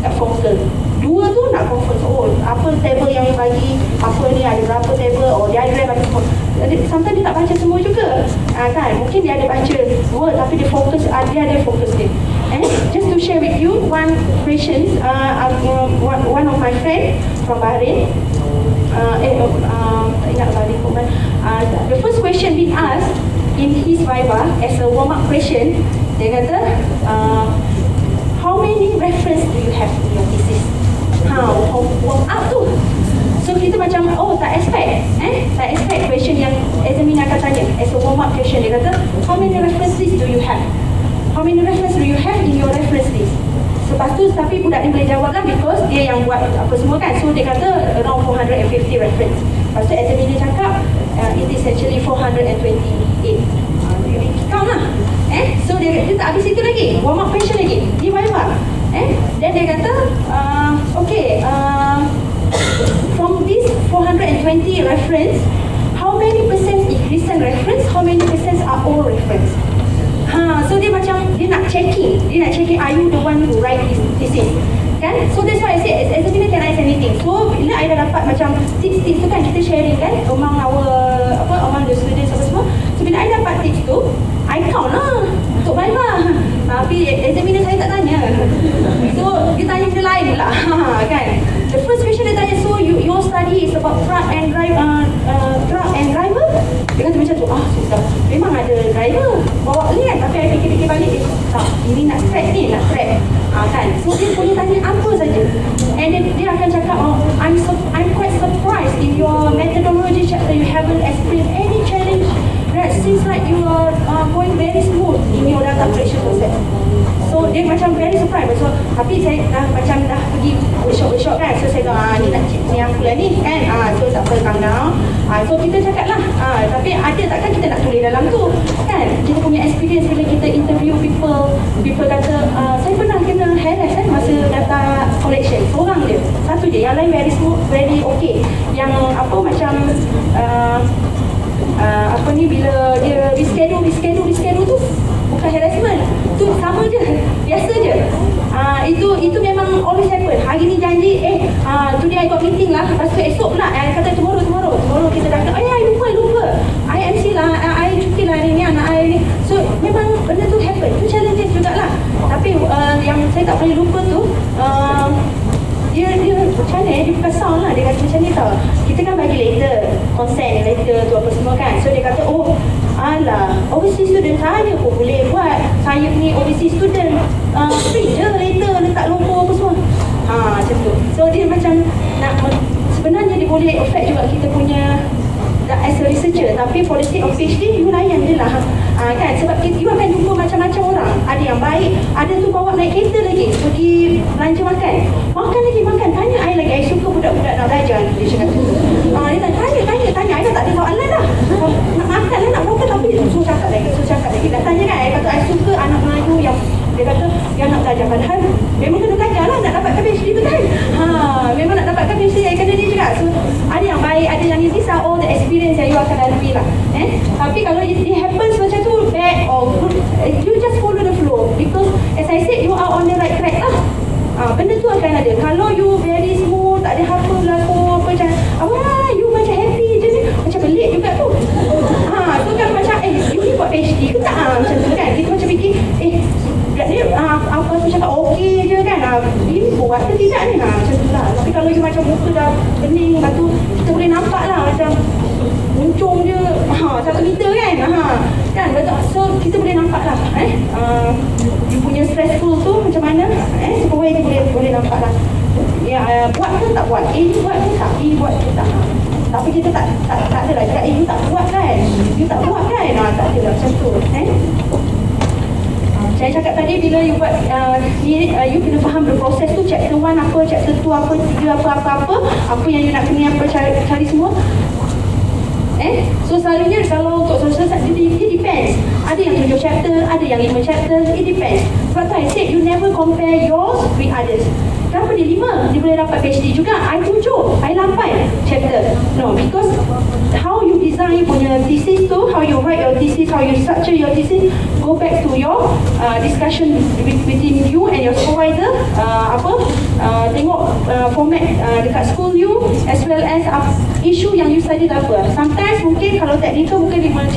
kat formula. 2 tu nak confirm, apa table yang dia bagi, apa ni ada berapa table, diagram apa semua. Sometimes dia tak baca semua juga kan, mungkin dia ada baca 2 tapi dia fokus, dia ada fokus dia. Just to share with you one question, one of my friend from Bahrain, tak ingat Bahrain pun, the first question being asked in his Viva as a warm-up question, dia kata, how many reference do you have in your thesis? Warm up tu. So kita macam, tak expect question yang examiner akan tanya as a warm-up question. Dia kata, how many references do you have? How many references do you have in your reference list? Lepas tu, tapi budak ni boleh jawab lah because dia yang buat apa semua kan. So dia kata around 450 reference. Lepas tu examiner cakap, it is actually 428. Count lah. So dia tak habis itu lagi, warm up question lagi. Dia viva. Dan dia kata, from this 420 reference, how many percent is recent reference, how many percent are old reference? So dia macam, dia nak checking, are you the one who write this thesis? Kan? So that's why I say, as examiner can ask anything. So bila I dah dapat macam tips tu kan, kita sharing kan among the students apa semua. So bila I dapat tips tu, I count lah untuk viva. Tapi examiner saya tak tanya. So dia tanya benda lain pula kan. The about truck and driver, dia kata macam tu, sudah, memang ada driver bawa ni kan, tapi saya fikir-fikir balik, ini nak track ni, nak track, kan. So dia boleh tanya apa saja, and then dia akan cakap, I'm quite surprised in your methodology chapter you haven't explained any challenge. That seems like you are going very smooth in your data collection process. So dia macam very surprised. So tapi saya macam dah pergi workshop kan. So saya kata ni aku lah ni kan. So tak apa calm down. So kita cakap lah. Tapi ada takkan kita nak tulis dalam tu kan. Kita punya experience bila kita interview people kata saya pernah kena harass kan masa data collection. Seorang dia, satu je. Yang lain very smooth, very okay. Yang apa macam apa ni bila dia reschedule tu bukan harassment, tu sama je, biasa je. Itu memang always happen. Hari ni janji today I got meeting lah, lepas tu esok pula kata tomorrow kita dah kata I lupa I MC lah, I cuti lah hari ni, anak I ni. So memang benda tu happen, tu challenges jugalah. Tapi yang saya tak boleh lupa tu dia macam mana dia bukan sound lah, dia kata macam ni tau, kita kan bagi letter, consent letter tu apa semua kan. So dia kata alah, overseas student saya pun boleh buat, saya ni overseas student, free je letter, letak logo apa semua, macam tu. So dia macam nak, sebenarnya dia boleh affect juga kita punya as a researcher, tapi for the sake of PhD you layan je lah kan, sebab you akan jumpa macam-macam orang, ada yang baik, ada tu bawa naik kereta lagi pergi belanja makan lagi, tanya I lagi, I suka budak-budak nak belajar dia cakap tu, dia tanya I dah tak ada soalan dah, nak makan lah, nak makan, tapi suruh cakap lagi dah tanya kan, I kata I suka anak Melayu yang dia kata dia nak belajar, padahal memang kena belajar lah nak dapatkan PhD tu kan, memang nak dapatkan PhD akademik juga. So ada yang baik, ada yang these are all the experience yang you akan lalui lah. Tapi kalau it happens macam tu bad or good, you just follow the flow, because as I said you are on the right track lah. Benda tu akan ada. Kalau you very smooth, tak ada apa berlaku macam you macam happy je ni, macam pelik juga tu. Tu kan macam you ni buat PhD ke tak, macam tu kan. Kita macam fikir budak ni apa tu cakap okey je kan, ini buat ke tidak ni, macam tu lah. Tapi kalau you macam muka dah bening, lepas tu kita boleh nampak lah macam muncung je 1 meter kan, kan betul. So kita boleh nampak lah you punya stressful tu macam mana, supaya dia boleh nampak lah buat ke tak buat, buat ke tak, buat ke tak. Tapi kita tak ada lah cakap you tak buat kan, tak ada lah macam tu. Saya cakap tadi bila you buat you kena faham the proses tu, chapter 1 apa, chapter 2 apa, 3 apa yang you nak kena cari semua. So selalunya kalau untuk social science dia depends. Ada yang 7 chapter, ada yang 5 chapter, it depends. Sebab tu I said you never compare yours with others. Kenapa dia 5? Dia boleh dapat PhD juga. I 7, I 8 chapter. No, because how you design punya thesis tu, how you write your thesis, how you structure your thesis, go back to your discussion between you and your supervisor. Tengok format dekat school you, as well as issue yang you study tu apa. Sometimes mungkin kalau technical mungkin 5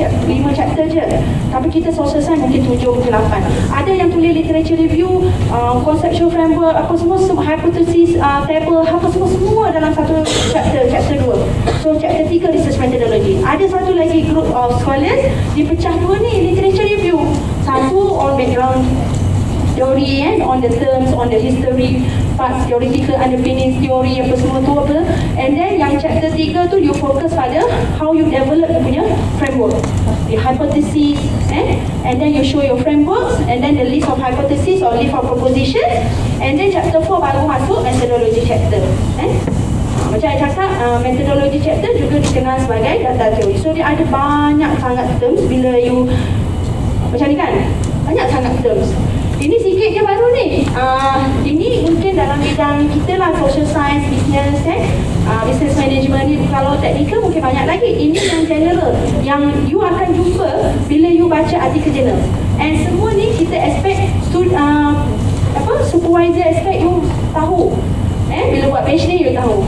chapter je, tapi kita social science mungkin 7 ke 8. Ada yang tulis literature review, conceptual framework, apa semua hypothesis table, apa semua dalam satu chapter 2. So chapter 3 research methodology. Ada satu lagi group of scholars dipecah 2 ni, literature review. Satu on background theory on the terms, on the history, parts, theoretical underpinnings, theory apa semua tu apa. And then yang chapter 3 tu you focus pada how you develop you punya framework, the hypothesis, and then you show your frameworks, and then the list of hypothesis or list of propositions, and then chapter 4 baru masuk methodology chapter. Macam saya cakap, methodology chapter juga dikenal sebagai data theory. So dia ada banyak sangat terms bila you macam ni kan, banyak sangat terms. Ini sikit je baru ni. Ini mungkin dalam bidang kita lah, social science, business, business management ni. Kalau technical mungkin banyak lagi. Ini yang general, yang you akan jumpa bila you baca artikel journal. And semua ni kita expect supervisor expect you tahu. Bila buat PhD you tahu.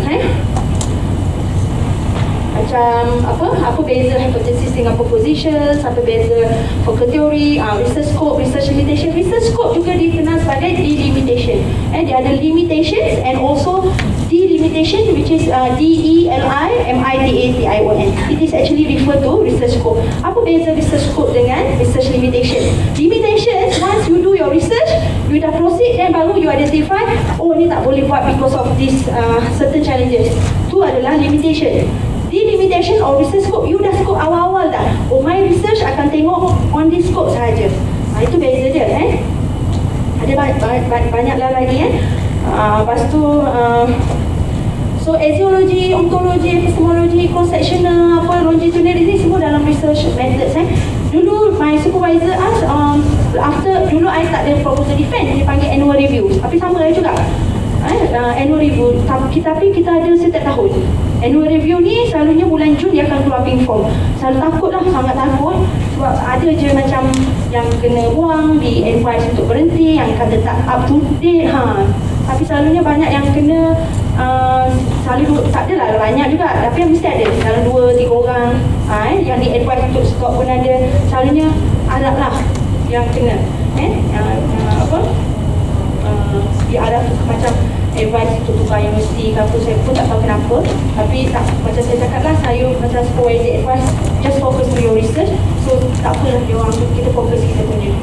Macam apa beza hypothesis dengan propositions, apa beza focal theory, research scope, research limitation. Research scope juga dikenal sebagai delimitation. Dia ada limitations and also delimitation. limitation, which is DELIMITATION. It is actually refer to research scope. Apa beza research scope dengan research limitation? Limitations, once you do your research, you dah proceed, then baru you identify, oh ni tak boleh buat because of this certain challenges. Itu adalah limitation. Delimitation or research scope, you dah scope awal-awal dah. Oh, my research akan tengok on this scope sahaja. Itu beza dia Ada banyaklah lagi lepas tu so axiology, ontology, epistemology, cross-sectional, longitudinal, ini semua dalam research methods Dulu my supervisor ask after, dulu I tak ada proposal defense, dia panggil annual review. Tapi sama juga annual review, tapi kita ada setiap tahun. Annual review ni selalunya bulan Jun dia akan keluar pink form. Selalu takut lah, sangat takut. Sebab ada je macam yang kena buang, di advice untuk berhenti, yang kata tak up to date Tapi selalunya banyak yang kena selalu tak adalah banyak juga, tapi yang mesti ada dalam 2-3 orang yang di advice untuk stop pun ada. Selalunya Arab lah yang kena dia Arab macam advice untuk tukar universiti ke apa, saya pun tak tahu kenapa. Tapi tak, macam saya cakap lah, saya macam supervisor advice, just focus to your research. So tak apalah dia orang, kita fokus kita punya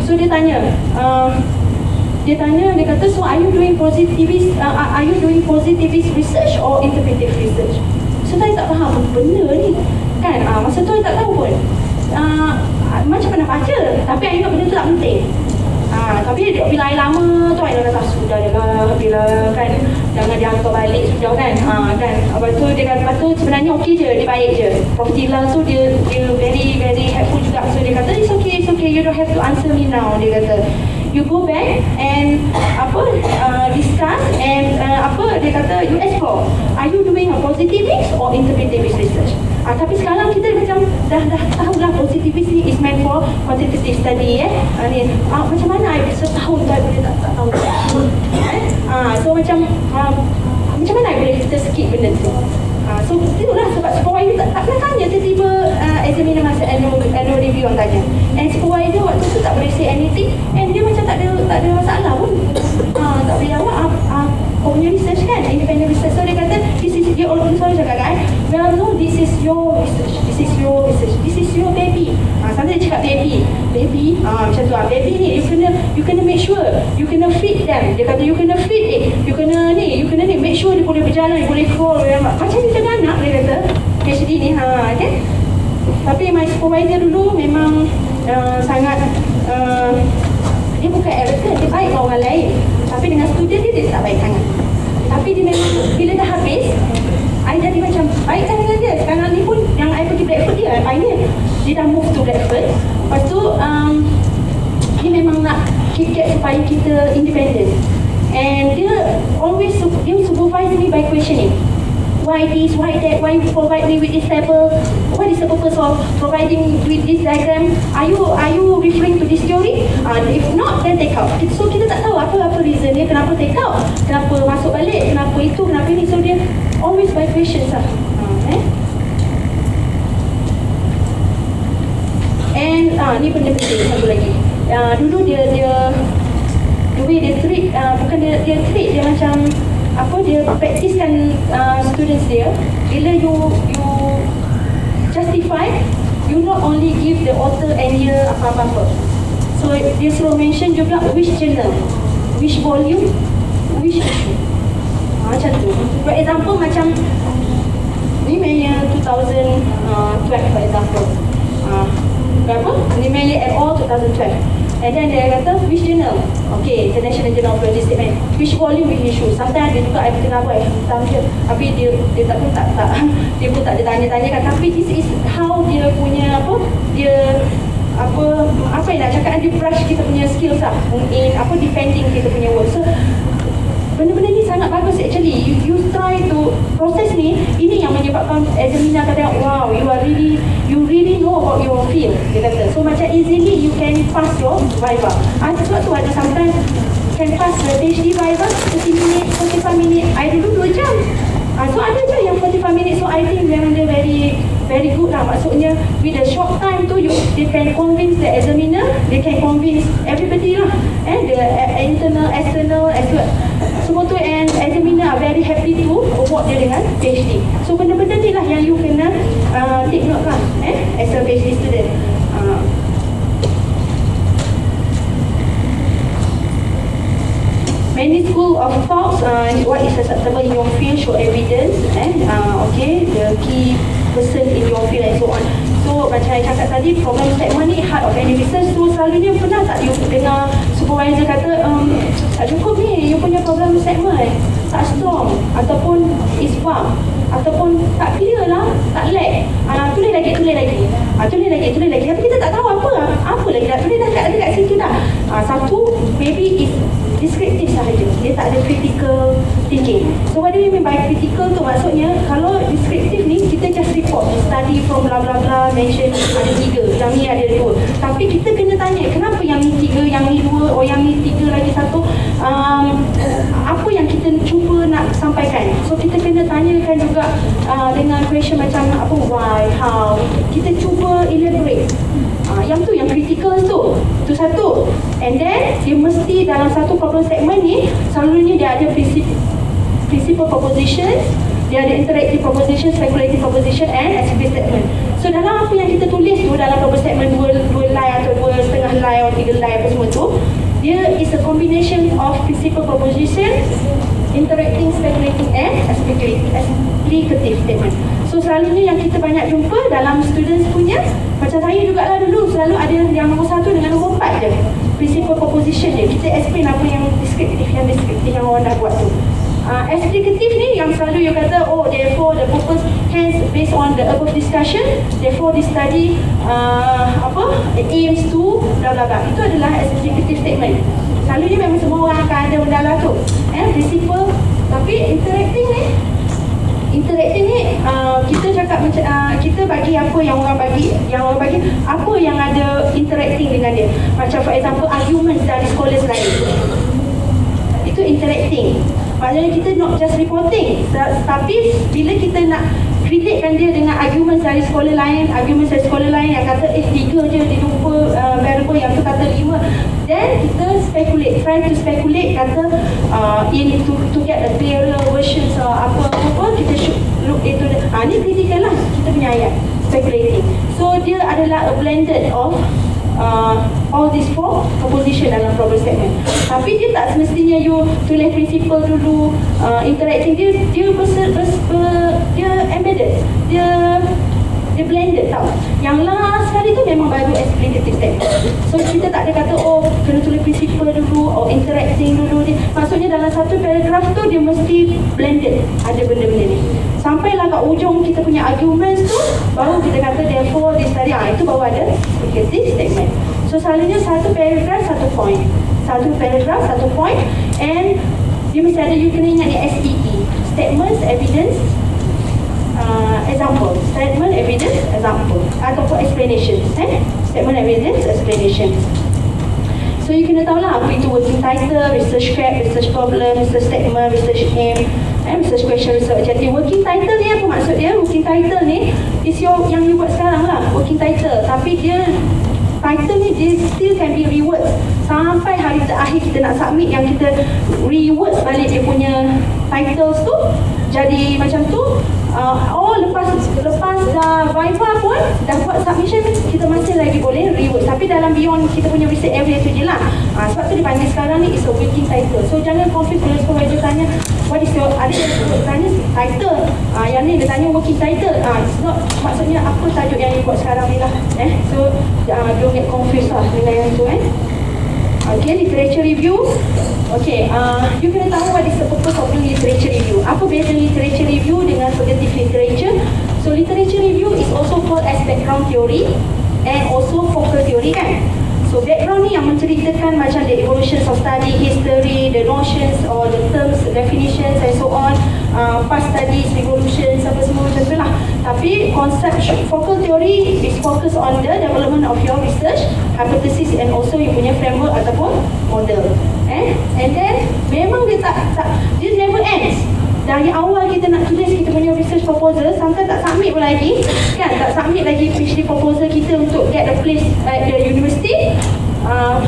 so dia tanya dia kata, so are you doing positivist research or interpretive research? So saya tak faham benda ni kan. Masa tu saya tak tahu pun, macam pernah baca, tapi saya ingat benda tu tak penting. Tapi bila I lama tu I dah sudah lah, bila kan jangan dihantar balik sudah kan. Lepas tu dia kata, lepas tu sebenarnya okey je, dia baik je. Prof Tila tu dia very very helpful juga. So dia kata it's okay, you don't have to answer me now. Dia kata you go back and discuss and dia kata you explore, are you doing a positivist or interpretivist research? Tapi sekarang kita macam dah tahulah positivist ni is meant for quantitative study macam mana I setahun tu I boleh tak tahu so macam mana I boleh kita skip benda tu. So itulah sebab supervisor tak pernah tanya, tiba-tiba examiner masa annual review orang tanya, and supervisor waktu tu tak boleh say anything, and dia macam tak ada masalah pun, tak boleh jawab punya research kan, independent research. So dia kata this is, dia orang selalu cakap kan, well no, this is your research, this is your baby. Sampai dia cakap baby macam tu baby ni you kena make sure, you kena feed them. Dia kata you kena feed it, you kena ni make sure dia boleh berjalan, dia boleh crawl, macam dia kena anak. Dia kata PhD ni okay? Tapi my supervisor dulu memang sangat dia bukan arrogant, dia baik dengan orang lain, tapi dengan student dia tak baik sangat. Tapi dia memang bila dah habis I jadi macam baikkan dengan dia. Sekarang ni pun yang I pergi Bradford, dia pioneer, dia dah move to Bradford. Lepas tu dia memang nak keep supaya kita independent, and dia always supervise me by questioning, why this, why that, why you provide me with this table, what is the purpose of providing with this diagram, are you referring to this theory, if not then take out. So kita tak tahu apa reason dia, kenapa take out, kenapa masuk balik, kenapa itu, kenapa ini. So dia always by questions lah. And ni benda penting satu lagi, dulu dia the way dia treat, bukan dia treat, dia macam dia praktiskan students dia. Bila you justify, you not only give the author and year apa-apa. So dia selalu mention juga which journal, which volume, which issue, macam tu. For example macam ni punya 2012 for example, berapa? Ni punya et al 2012. And then dia kata which journal, okay, International Journal of Logistics, which volume, which issue. Sometimes dia juga ada kena buat example, tapi dia tak dia pun tak ada tanya-tanya kan. Tapi this is how dia punya dia yang nak cakap, dia brush kita punya skills lah in defending kita punya work. So benda-benda ni sangat bagus actually. You try to proses ni, ini yang menyebabkan examiner kata wow, you really know about your field, dia kata. So macam easily you can pass your Viva. Sebab tu ada sometimes can pass the PhD Viva 30 minit, 45 minit. I dulu 2 jam. So ada je yang 45 minit. So I think memang dia very good lah. Maksudnya with the short time tu they can convince the examiner, they can convince everybody lah, the internal, external, as well. Semua tu, and examiner dengan PhD. So benda-benda ni lah yang you kena take note lah as a PhD student. Many school of thoughts, what is acceptable in your field, show evidence, okay, the key person in your field and so on. So macam saya cakap tadi, problem statement ni heart of any research. So selalunya pernah tak you dengar supervisor kata tak cukup ni, you punya problem statement tak strong, ataupun is vague, ataupun tak clear lah, tak lag, tulis lagi, tulis lagi. Tapi kita tak tahu apa lagi dah tulis, dah dekat situ dah. Satu, maybe is descriptive sahaja, dia tak ada critical thinking. So what do you mean by critical tu? Maksudnya kalau descriptive ni kita just report, study from bla bla bla, mention ada 3, yang ni ada 2. Tapi kita kena tanya kenapa yang ni 3, yang ni 2, yang ni 3 lagi 1, apa yang kita cuba nak sampaikan. So kita kena tanyakan juga dengan question macam apa, why, how. Kita cuba elaborate. Yang tu yang critical tu satu. And then dia mesti dalam satu problem statement ni selalunya dia ada principal proposition, dia ada interactive proposition, speculative proposition and executive statement. So dalam apa yang kita tulis tu dalam problem statement 2 line atau 2.5 line atau 3 line apa semua tu, dia is a combination of principal proposition, interacting, speculating and explicative statement. So selalunya yang kita banyak jumpa dalam students punya, macam saya jugalah dulu selalu ada yang nombor 1 dengan nombor 4 je, principal proposition je. Kita explain apa yang descriptive yang orang dah buat tu. Explicative ni yang selalu you kata, oh therefore the purpose, hence based on the above discussion, therefore this study aims to bla bla bla. Itu adalah explicative statement. Selalunya memang semua orang akan ada benda lah tu, principal. Tapi interacting ni kita cakap macam kita bagi apa yang orang bagi apa yang ada interacting dengan dia. Macam for example arguments dari scholars lain, itu interacting. Maksudnya kita not just reporting, tapi bila kita nak relatekan dia dengan arguments dari sekolah lain yang kata 3 je dia lupa variable, yang tu kata 5, then kita try to speculate, kata to get a clearer versions apa kita should look into ni critical lah kita punya ayat, speculating. So dia adalah a blended of all these 4 proposition dalam problem statement. Tapi dia tak semestinya you tulis principle dulu, interacting, dia embedded, dia blended tau. Yang last sekali tu memang baru explicative statement. So kita tak ada kata kena tulis principle dulu or interacting dulu. Maksudnya dalam satu paragraph tu dia mesti blended, ada benda-benda ni. Sampailah kat ujung kita punya arguments tu, baru kita kata therefore this study, itu baru ada explicative statement. So selalunya satu paragraph satu point, and dia mesti ada, you kena ingat ni SEE, statements, evidence, example, statement, evidence, example, ataupun explanation, statement, evidence, explanation. So you kena tahu lah apa itu working title, research fact, research problem, research statement, research aim, research question, research objective. Working title ni apa maksud dia? Working title ni is yang you buat sekarang lah, working title. Tapi dia title ni dia still can be rewords sampai hari terakhir kita nak submit, yang kita rewords balik dia punya titles tu jadi macam tu. Lepas dah Viva pun dah buat submission, kita masih lagi boleh rewords, tapi dalam beyond kita punya research area tu je lah. Sebab tu dipanggil sekarang ni is a working title. So jangan confuse bila supervisor tanya what is your, ada yang tanya title, yang ni dia tanya working title, it's not, maksudnya apa tajuk yang you buat sekarang ni lah. So don't get confused lah dengan yang tu. Okay, literature review. Okay, you kena tahu what is the purpose of doing literature review. Apa beza literature review dengan scientific literature? So literature review is also called as background theory and also focal theory kan. So background ni yang menceritakan macam the evolutions of study, history, the notions or the terms, definitions and so on, past studies, revolutions, apa semua macam tu lah. Tapi konsep focal theory is focus on the development of your research hypothesis and also you punya framework ataupun model. And then memang dia dia never ends. Dari awal kita nak tulis kita punya research proposal sampai tak submit pun lagi kan, tak submit lagi PhD proposal kita untuk get a place at the university,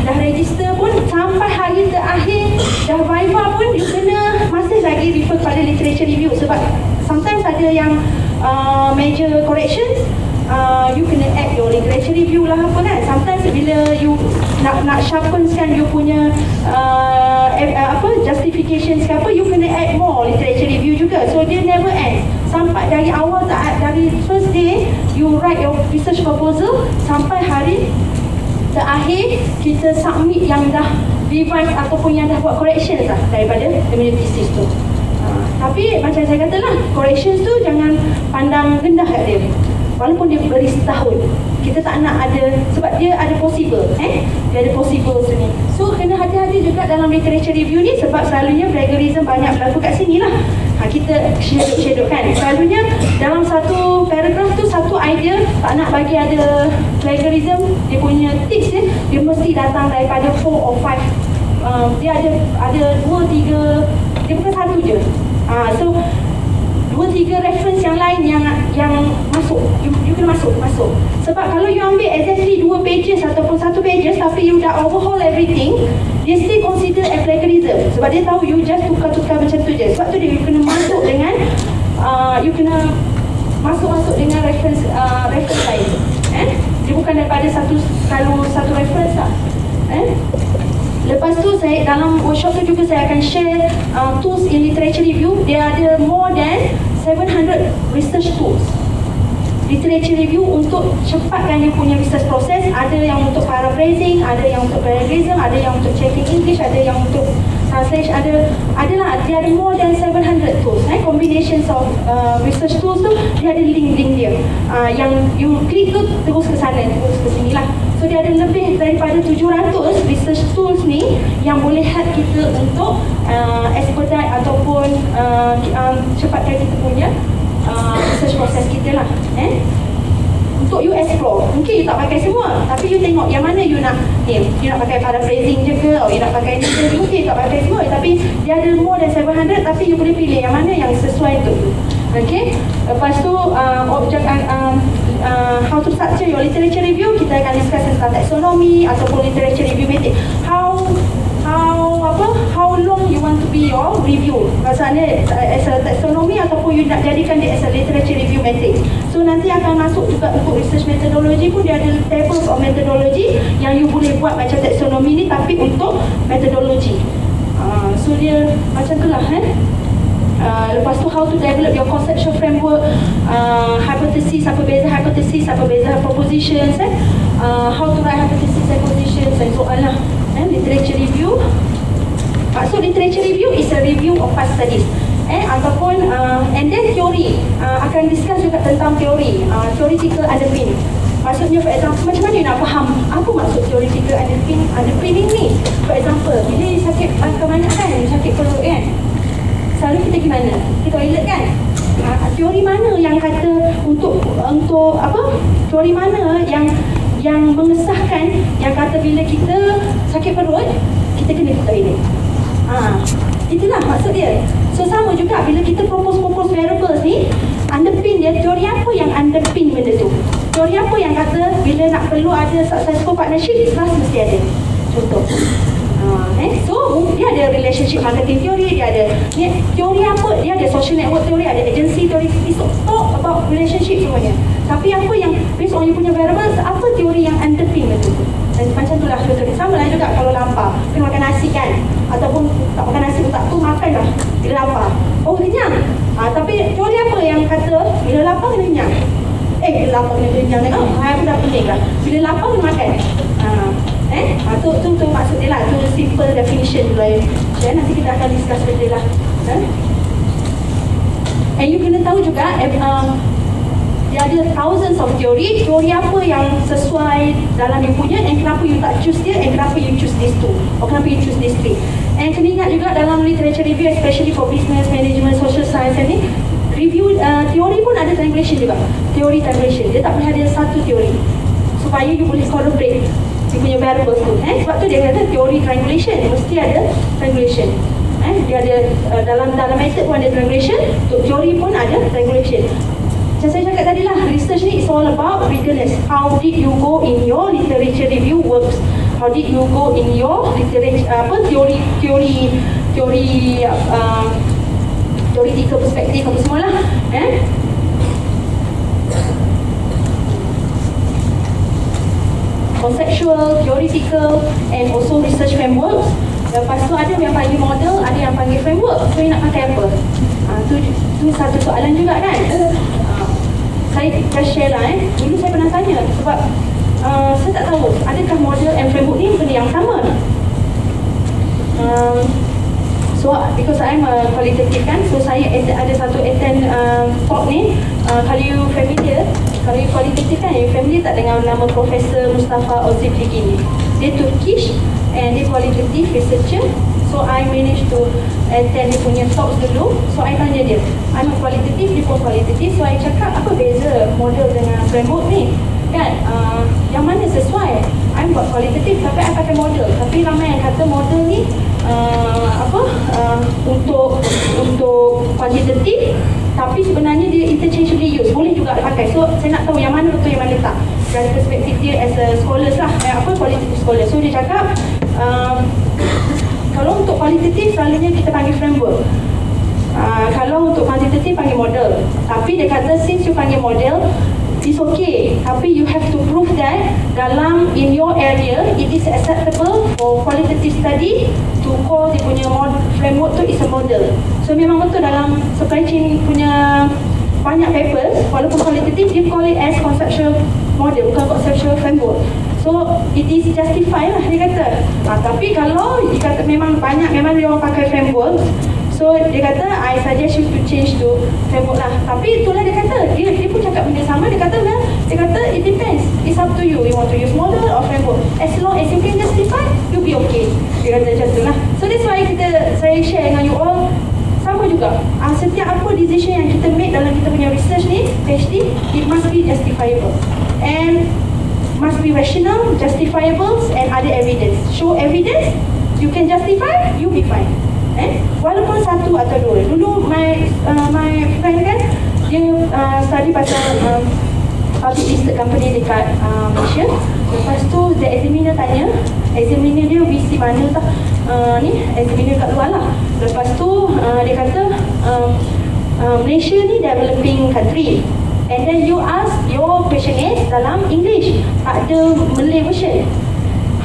dah register pun sampai hari terakhir dah Viva pun you kena masih lagi refer pada literature review. Sebab sometimes ada yang major corrections, you kena add your literature review lah apa kan. Sometimes bila you nak sharpenkan you punya justifications ke apa, you kena add more literature review juga. So dia never ends. Sampai dari awal, dari first day you write your research proposal sampai hari terakhir kita submit yang dah revise ataupun yang dah buat corrections lah daripada thesis tu. Tapi macam saya katalah, corrections tu jangan pandang rendah kat dia. Walaupun dia beri setahun, kita tak nak ada, sebab dia ada possible, dia ada possible sini. So kena hati-hati juga dalam literature review ni, sebab selalunya plagiarism banyak berlaku kat sini lah. Kita shadowkan kan. Selalunya dalam satu paragraph tu, satu idea, tak nak bagi ada plagiarism, dia punya tips dia mesti datang daripada 4 or 5. Dia ada 2-3, dia bukan satu je. So 2-3 reference yang lain yang masuk, you kena masuk. Sebab kalau you ambil exactly 2 pages ataupun 1 pages tapi you dah overhaul everything, dia still consider as plagiarism. Sebab dia tahu you just tukar-tukar macam tu je. Sebab tu you kena masuk dengan you kena masuk dengan reference lain. Dia bukan daripada satu reference lah. Lepas tu saya dalam workshop tu juga saya akan share tools in literature review. Dia ada more than 700 research tools. Literature review untuk cepatkan you punya research process. Ada yang untuk paraphrasing, ada yang untuk plagiarism, ada yang untuk checking English, ada yang untuk translation, adalah dia ada more than 700 tools. Combinations of research tools tu dia ada link dia. Yang you klik tu terus ke sana, terus ke sini lah. So dia ada lebih daripada 700 research tools ni yang boleh help kita untuk expedite ataupun cepatkan kita punya research process kita lah. Untuk you explore, mungkin you tak pakai semua, tapi you tengok yang mana you nak pakai paraphrasing je ke, atau you nak pakai ni ke, mungkin you tak pakai semua, tapi dia ada more than 700, tapi you boleh pilih yang mana yang sesuai untuk you. Okay, lepas tu how to structure your literature review, kita akan discuss tentang taxonomy ataupun literature review method. How long you want to be your review, maksudnya as a taxonomy ataupun you nak jadikan dia as a literature review method. So nanti akan masuk juga untuk research methodology pun, dia ada tables of methodology yang you boleh buat macam taxonomy ni tapi untuk methodology. So dia macam tu lah. Lepas tu how to develop your conceptual framework, hypothesis, apa beza propositions, how to write hypothesis and propositions, dan soal lah. Literature review, maksud literature review is a review of past studies, ataupun and then theory, akan discuss juga tentang teori, theoretical underpin. Maksudnya for example, macam mana you nak faham apa maksud theoretical underpinning ni. For example, bila you sakit kebanyakan, you sakit perut kan, selalu kita pergi mana? Kita toilet kan? Teori mana yang kata untuk apa? Teori mana yang mengesahkan yang kata bila kita sakit perut kita kena ke toilet? Itulah maksud dia. So sama juga bila kita propose variables ni, underpin dia, teori apa yang underpin benda tu? Teori apa yang kata bila nak perlu ada successful partnership, trust mesti ada? Contoh. So dia ada relationship marketing theory, dia ada teori apa, dia ada social network theory, ada agency theory. It's talk about relationship semuanya. Tapi apa yang based on you punya variables, apa teori yang underpin benda tu? Dan macam itulah contohnya. Sama lah juga kalau lapar, kena makan nasi kan, ataupun tak makan nasi pun tak tu, makan lah bila lapar. Oh kenyang. Tapi teori apa yang kata bila lapar kena kenyang? Bila lapar kena kenyang, tengok aku dah pening lah. Bila lapar kena makan. Tu maksud dia lah. Tu simple definition dulu. Nanti kita akan discuss benda lah. And you kena tahu juga dia ada thousands of theory. Teori apa yang sesuai dalam you punya, and kenapa you tak choose dia, and kenapa you choose this two, or kenapa you choose this three. And kena ingat juga dalam literature review, especially for business, management, social science ni, review teori pun ada triangulation juga. Teori triangulation, dia tak boleh ada satu teori supaya you boleh corroborate you punya variables tu. Sebab tu dia kata teori triangulation, mesti ada triangulation. Dia ada dalam method pun ada triangulation, untuk teori pun ada triangulation. Macam saya cakap tadi lah, research ni is all about rigorous. How did you go in your literature review works? How did you go in your literature theoretical perspective apa semua lah. Conceptual, theoretical and also research frameworks. Lepas tu ada yang panggil model, ada yang panggil framework. So nak pakai apa? Tu satu soalan juga kan. Saya just share lah dulu saya pernah tanya sebab saya tak tahu adakah model and framework ni benda yang sama. So because I'm a qualitative kan, so saya ada satu attend talk ni. Kalau you familiar, kalau you qualitative kan, you familiar tak dengan nama Profesor Mustafa Oziblighi ni? Dia Turkish and dia qualitative researcher. So I managed to attend dia punya talks dulu. So I tanya dia, I'm a qualitative, dia pun qualitative. So I cakap apa beza model dengan framework ni kan, yang mana sesuai. I'm buat qualitative tapi I pakai model. Tapi ramai yang kata model ni untuk quantitative, tapi sebenarnya dia interchangeably use, boleh juga pakai. So saya nak tahu yang mana betul, yang mana tak, dari perspektif dia as a scholars lah, qualitative scholar. So dia cakap kalau untuk qualitative selalunya kita panggil framework, kalau untuk quantitative panggil model. Tapi dia kata since you panggil model, it's okay, tapi you have to prove that dalam in your area it is acceptable for qualitative study to call dia punya framework tu is a model. So memang betul dalam supply chain punya banyak papers, walaupun qualitative dia call it as conceptual model, bukan conceptual framework. So it is justified lah dia kata. Tapi kalau dia kata memang banyak, memang dia orang pakai framework, so dia kata I suggest you to change to framework lah. Tapi itulah dia kata, dia pun cakap benda sama. Dia kata it depends, it's up to you, you want to use model or framework, as long as you can justify, you'll be okay. Dia kata macam tu lah. So that's why saya share dengan you all, sama juga, setiap apa decision yang kita make dalam kita punya research ni, PhD, it must be justifiable and must be rational, justifiable and ada evidence. Show evidence, you can justify, you'll be fine. Walaupun satu atau dua. Dulu my friend kan, dia study pasal public listed company dekat Malaysia. Lepas tu the examiner tanya, examiner dia visi mana tak, examiner kat luar lah. Lepas tu dia kata Malaysia ni developing country, and then you ask your question is dalam English, tak ada Malay version.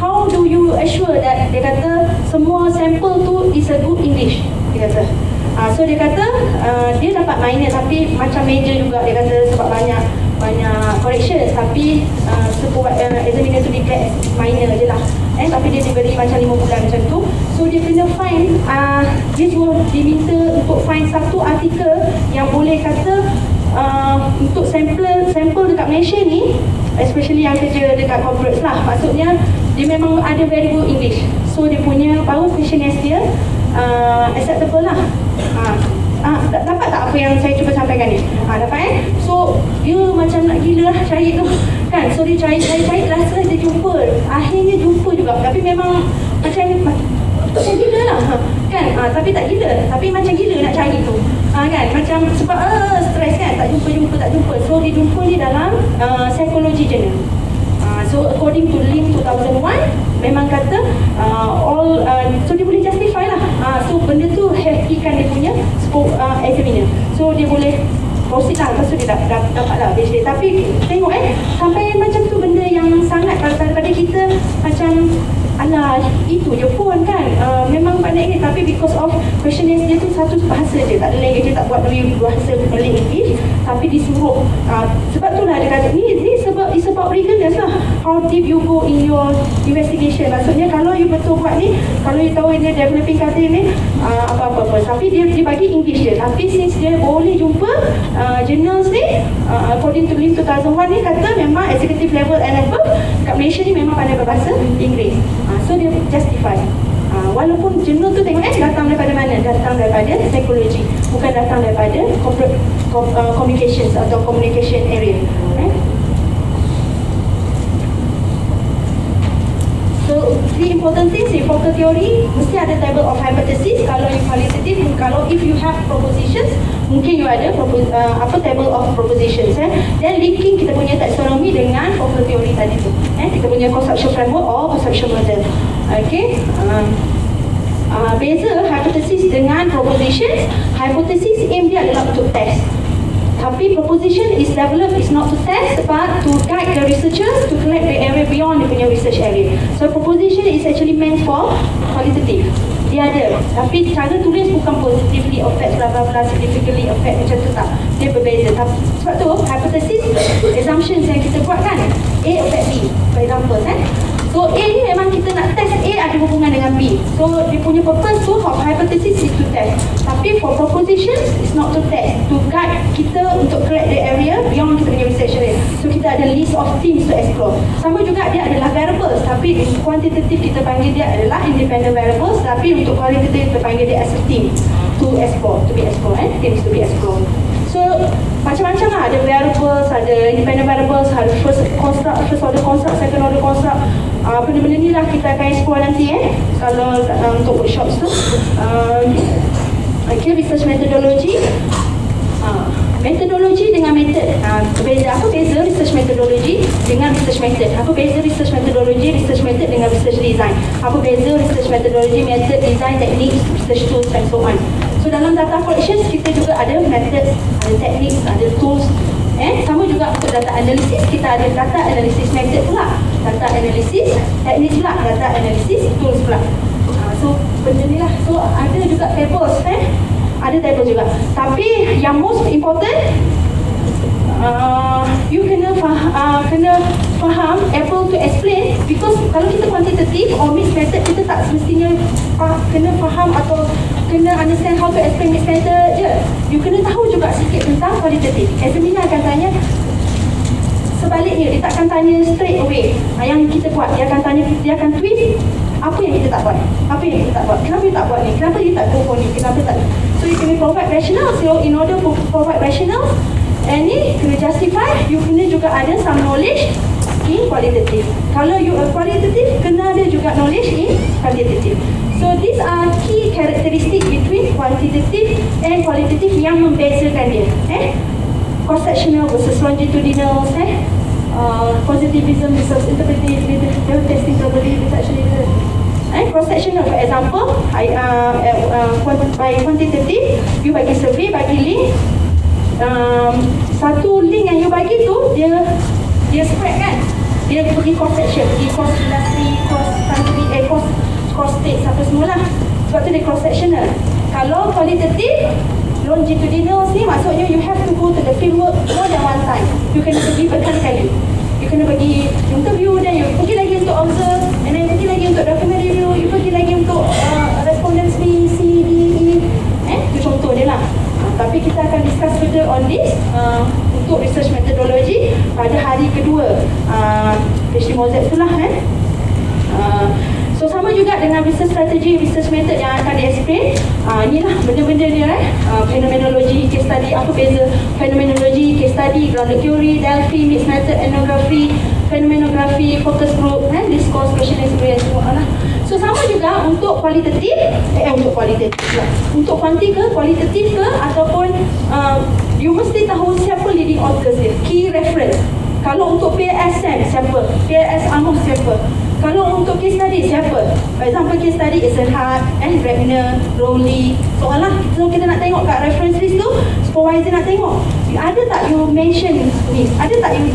How do you assure that, dia kata semua sampel tu is a good English, dia kata. So dia kata dia dapat minor tapi macam major juga, dia kata sebab banyak corrections, tapi sebuah examiner tu declare minor je lah. Tapi dia diberi macam 5 bulan macam tu. So dia kena find, dia diminta untuk find satu artikel yang boleh kata untuk sampel dekat Malaysia ni, especially yang kerja dekat corporates lah, maksudnya dia memang ada very good English. So dia punya baru questionnaire dia acceptable lah. Dapat tak apa yang saya cuba sampaikan ni? Dapat So dia macam nak gila lah cari tu kan. So dia cari last dia jumpa, akhirnya jumpa juga, tapi memang macam gila lah kan. Tapi tak gila, tapi macam gila nak cari tu kan, macam sebab stres kan, tak jumpa. So dia jumpa ni dalam Psychology Journal. So according to Lim 2001, memang kata so dia boleh justify lah. So benda tu happykan dia punya examiner. So dia boleh proceed lah, lepas tu dia dapat lah PhD. Tapi tengok sampai macam tu benda yang sangat pada kita macam alah itu je pun kan, memang pandai ni, tapi because of questionnaire dia tu satu bahasa je, tak ada language, dia tak buat dua bahasa Malay English, tapi disuruh. Sebab tu lah dia kata ni sebab it's about rigorous lah, how deep you go in your investigation. Maksudnya kalau you betul buat ni, kalau you tahu dia developing country ni apa-apa, tapi dia bagi English je. Tapi since dia boleh jumpa journals ni, according to Lim 2001 ni kata memang executive level and above kat Malaysia ni memang pandai berbahasa Inggeris. So dia justify. Walaupun jurnal tu tengok datang daripada mana? Datang daripada psikologi, bukan datang daripada corporate communications atau communication area. So three important things in Fokker theory, mesti ada table of hypothesis. Kalau you qualitative, kalau if you have propositions, mungkin you ada table of propositions. Then linking kita punya taxonomy dengan Fokker theory tadi tu. Kita punya conceptual framework or conceptual model. Okay. Beza hypothesis dengan proposition. Hypothesis aim dia adalah untuk test. Tapi proposition is developed is not to test but to guide the researchers to collect the area beyond the punya research area. So proposition is actually meant for qualitative. Dia ada, tapi cara tulis bukan positively affect bla bla bla, significantly affect macam tu tak. Dia berbeza. Sebab tu hypothesis assumptions yang kita buat kan, A affect B for example kan. So A ni memang kita nak test A ada hubungan dengan B. So dia punya purpose tu of hypothesis is to test. Tapi for propositions is not to test, to guide kita untuk collect the area beyond kita punya research area. So kita ada list of themes to explore. Sama juga dia adalah variables, tapi kuantitatif kita panggil dia adalah independent variables, tapi untuk kualitatif kita panggil dia as a theme to explore, to be explored, themes to be explored. So macam-macam lah, ada variables, ada independent variables, ada first order construct, second order construct. Benda-benda ni lah kita akan explore nanti kalau untuk workshops tu. Okay, research methodology. Metodologi dengan method. Apa beza research methodology dengan research method? Apa beza research methodology, research method dengan research design? Apa beza research methodology, method, design, techniques, research tools and so on. So dalam data collections kita juga ada methods, ada techniques, ada tools. Sama juga untuk data analysis, kita ada data analysis method pula, data analysis techniques pula, data analysis tools pula. So benda ni lah. So ada juga tables ada table juga. Tapi yang most important, you kena faham, able to explain, because kalau kita quantitative or mixed method, kita tak semestinya kena faham atau kena understand how to explain mixed method je. You kena tahu juga sikit tentang qualitative. Examiner akan tanya sebaliknya, dia tak akan tanya straight away yang kita buat. Dia akan twist apa yang kita tak buat, apa yang kita tak buat, kenapa dia tak buat ni, kenapa dia tak go for ni, kenapa tak. So you kena provide rationale. So in order to provide rationale, and ni kena justify, you kena juga ada some knowledge in qualitative. Kalau you are qualitative, kena ada juga knowledge in qualitative. So these are key characteristic between quantitative and qualitative yang membezakan dia. Cross-sectional versus longitudinal, positivism versus interpretive, testing probability, actually cross-sectional. For example, by quantitative, you bagi survey, bagi link. Satu link yang you bagi tu, dia spread kan, dia pergi cross-section, pergi cross industry, cross country, cross states, apa semualah. Sebab tu dia cross-sectional. Kalau qualitative, longitudinal ni maksudnya you have to go to the fieldwork more than one time. You kena pergi berkali-kali. You kena pergi interview, dan you pergi lagi untuk observe, and then pergi lagi untuk document review, you pergi lagi untuk respondents B, C, D, E. Itu contoh dia lah. Tapi kita akan discuss further on this untuk research methodology pada hari kedua PhD Mozet tu lah. So sama juga dengan research strategy, research method yang akan di-explain. Inilah benda-benda dia phenomenology, case study. Apa beza phenomenology, case study, grounded theory, Delphi, mixed method, ethnography, phenomenography, focus group, discourse, questionnaire, survey, semua lah. So sama juga untuk kualitatif, untuk kualitatif lah. Untuk kuanti ke, kualitatif ke, ataupun you mesti tahu siapa leading authors dia, key reference. Kalau untuk PLS SEM, siapa? PLS Amos, siapa? Kalau untuk case study, siapa? For example, case study Eisenhardt, Regner, Rowley. Soalah, so kita nak tengok kat reference list tu, supervisor nak tengok, ada tak you mention ni? Ada tak you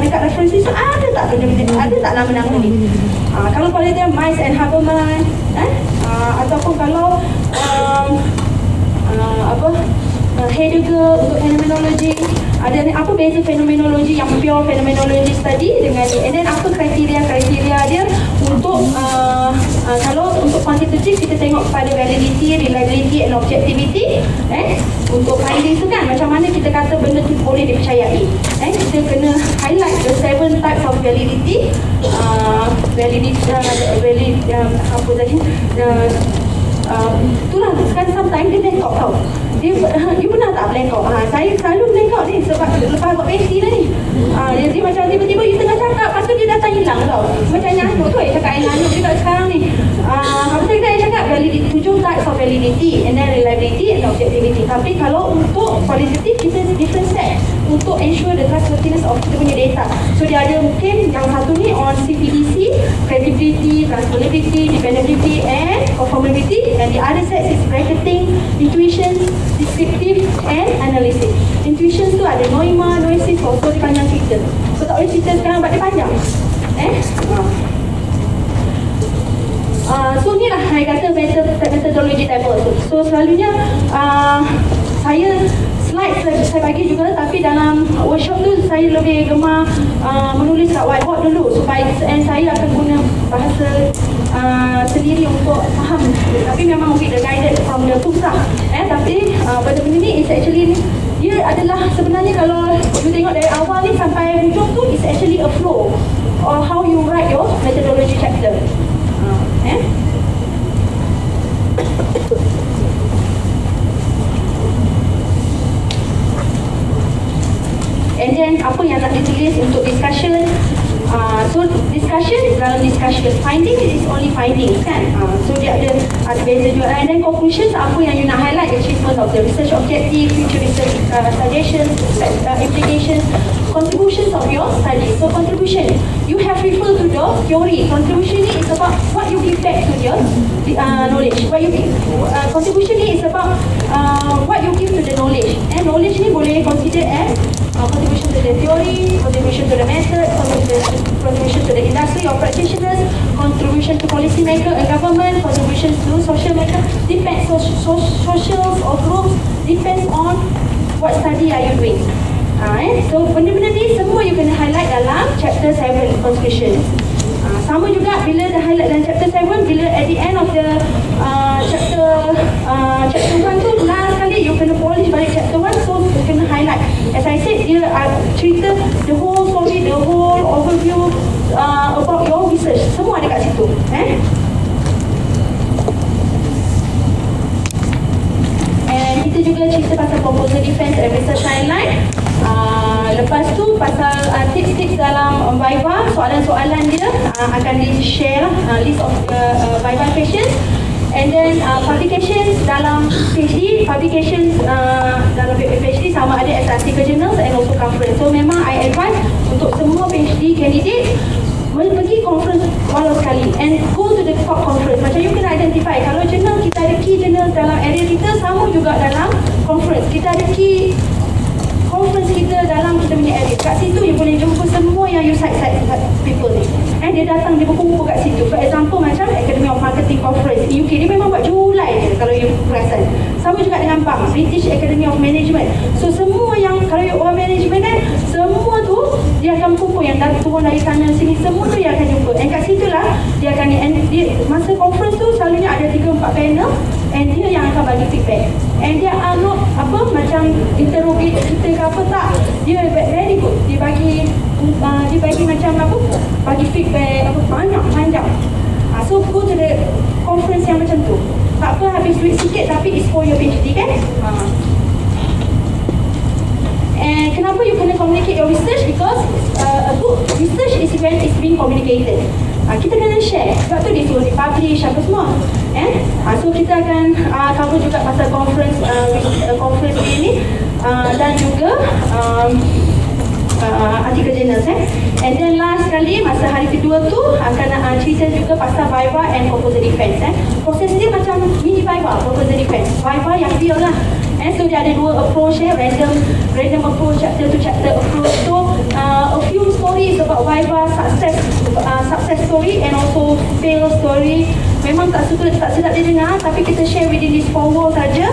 dekat reference list tu, ada tak ada tak nama-nama ni? Kalau dia Mice and Habermas, ataupun kalau Heidegger untuk phenomenology. Ada apa beza fenomenologi yang pure phenomenology study dengan ni, and then apa kriteria dia untuk kalau untuk quantitative kita tengok pada validity, reliability and objectivity. Untuk finding tu kan, macam mana kita kata benda tu boleh dipercayai. Kita kena highlight the 7 types of validity. Apa tadi, itulah kan sometimes dia blank out tau. You pernah tak blank out? Saya selalu blank out ni sebab lepas buat PhD dah ni. Jadi macam tiba-tiba you tengah cakap, lepas tu dia datang hilang tau. Macam nyanyuk tu cakap yang nyanyuk juga sekarang ni. Apa tadi saya cakap? validity, 7 types of validity, and then reliability and objectivity. Tapi kalau untuk qualitative kita different set untuk ensure the trustworthiness of kita punya data. So dia ada mungkin yang satu ni on CPDC, credibility, transferability, dependability and conformability, and the other set is bracketing, intuition, descriptive and analysis. Intuition tu ada noema, noesis, so dia panjang cerita. So tak boleh cerita sekarang sebab dia panjang. So ni lah saya kata methodology table. So selalunya saya slide saya bagi juga, tapi dalam workshop tu saya lebih gemar menulis kat whiteboard dulu supaya saya akan guna bahasa sendiri untuk faham. Tapi memang with the guidance from the books lah. Tapi benda-benda ni is actually dia adalah sebenarnya kalau you tengok dari awal ni sampai hujung tu is actually a flow or how you write your methodology chapter. And then apa yang nak ditulis untuk discussion. So discussion dalam discussion, finding is only finding kan. So dia ada beza juga. And then conclusions, apa yang you nak highlight, achievement of the research objective, future research suggestions, implications, contributions of your study. So contribution, you have referred to the theory. Contribution ni is about what you give back to your knowledge. What you give, contribution ni is about what you give to the knowledge. And knowledge ni boleh consider as contribution to the theory, contribution to the method, contribution to the industry or practitioners, contribution to policy maker and government, contribution to social maker. Depends, social or groups, depends on what study are you doing. So benda-benda ni semua you kena highlight dalam chapter 7 conclusion. Sama juga bila dah highlight dalam chapter 7, bila at the end of the chapter 1 tu last kali you kena polish balik chapter 1, so you kena highlight. As I said, dia cerita the whole story, the whole overview about your research, semua ada kat situ. And kita juga cerita pasal proposal defense and research timeline. Lepas tu pasal tips-tips dalam Viva, soalan-soalan dia akan di-share list of Viva questions. And then publications dalam PhD, publications dalam PhD sama ada as article journals and also conference. So memang I advise untuk semua PhD candidate pergi conference walau sekali and go to the top conference. Macam you kena identify, kalau journal kita ada key journal dalam area kita, sama juga dalam conference. Kita ada key conference kita dalam kita punya area. Kat situ you boleh jumpa semua yang you cite people ni. Dia datang, dia berkumpul kat situ. For example macam Academy of Marketing Conference di UK, dia memang buat Julai je kalau you perasan. Sama juga dengan BAM, British Academy of Management. So semua yang kalau you orang management kan, semua tu dia akan kumpul, yang turun dari sana sini, semua tu dia akan jumpa. And kat situ lah dia akan masa conference tu selalunya ada 3-4 panel, and dia yang akan bagi feedback. And dia not macam interrogate kita ke apa, tak. Dia very good. Dia bagi macam bagi feedback panjang. So go to the conference yang macam tu. Tak apa, habis duit sikit tapi it's for your PhD kan. And kenapa you kena communicate your research? Because a good research is when it's being communicated. Kita kena share, sebab tu dia suruh di-publish apa semua. So kita akan cover juga pasal conference ini dan juga artikel journals. And then last kali masa hari kedua tu akan cerita juga pasal Viva and proposal defense. Proses dia macam mini Viva, proposal defense. Viva yang real lah. So dia ada 2 approach, random approach, chapter to chapter approach. So a few stories about Viva success story and also fail story. Memang tak sedap didengar, tapi kita share within this 4 walls saja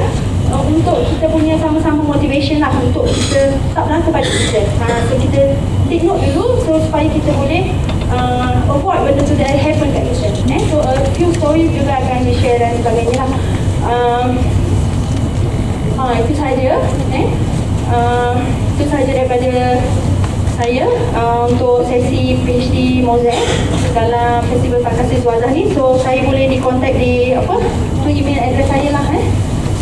untuk kita punya sama-sama motivation lah, untuk kita tak berlaku pada kita. So kita take note dulu, so supaya kita boleh avoid benda tu that happen kat kita. So a few stories juga akan di-share dan sebagainya lah. Itu saja. Itu saja daripada saya untuk sesi PhD Mosaic dalam Festival Takasir Suazah ni. So saya boleh di-contact di email address saya lah.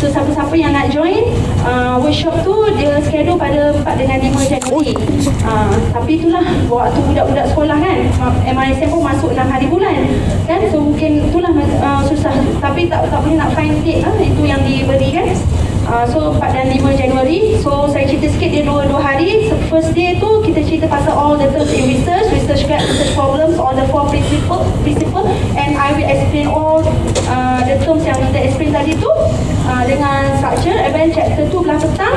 So siapa-siapa yang nak join workshop tu dia schedule pada 4 dengan 5 Januari. Tapi itulah waktu budak-budak sekolah kan, MISM pun masuk 6 hari bulan kan, so mungkin itulah susah, tapi tak boleh nak find date itu yang diberi kan. So 4 dan 5 Januari. So saya cerita sikit, dia dua hari. So, first day tu kita cerita pasal all the terms in research gap, research problems, all the 4 principle, and I will explain all the terms yang kita explain tadi tu dengan structure. And then chapter 2 belah petang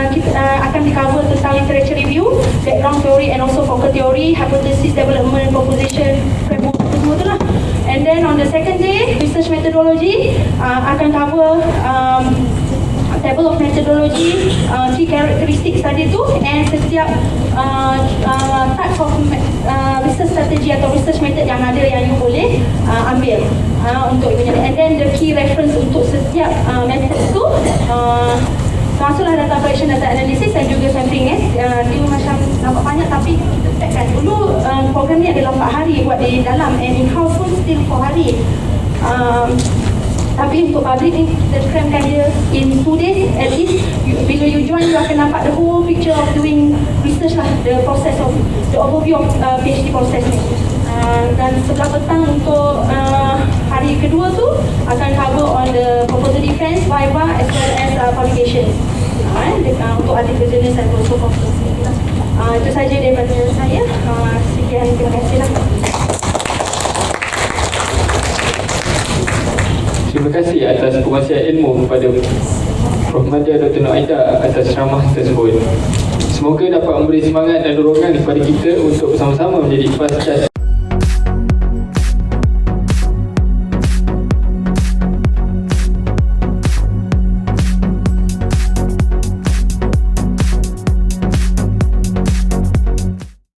kita akan di-cover tentang literature review, background theory and also focal theory, hypothesis development, proposition, framework, semua tu lah. And then on the second day, research methodology akan cover table of methodology, key characteristics tadi tu, and setiap types of research strategy atau research method yang ada yang you boleh ambil untuk menyelesaikan. And then the key reference untuk setiap method tu masuklah data collection, data analysis dan juga sampling. Dia macam nampak banyak tapi kita packkan. Dulu program ni ada 4 hari buat di dalam, and in-house pun still 4 hari. Tapi untuk public ni kita cramkan dia in 2 days at least. Bila you join, you akan nampak the whole picture of doing research lah, the process of the overview of PhD process ni. Dan sebelah petang untuk hari kedua tu akan cover on the proposal defense, viva as well as publication untuk artikel journals dan also conference. Itu saja daripada saya. Sekian, terima kasih lah. Terima kasih atas perkongsian ilmu kepada Prof. Madya Dr. Nur Aida atas ceramah tersebut. Semoga dapat memberi semangat dan dorongan kepada kita untuk bersama-sama menjadi pasukan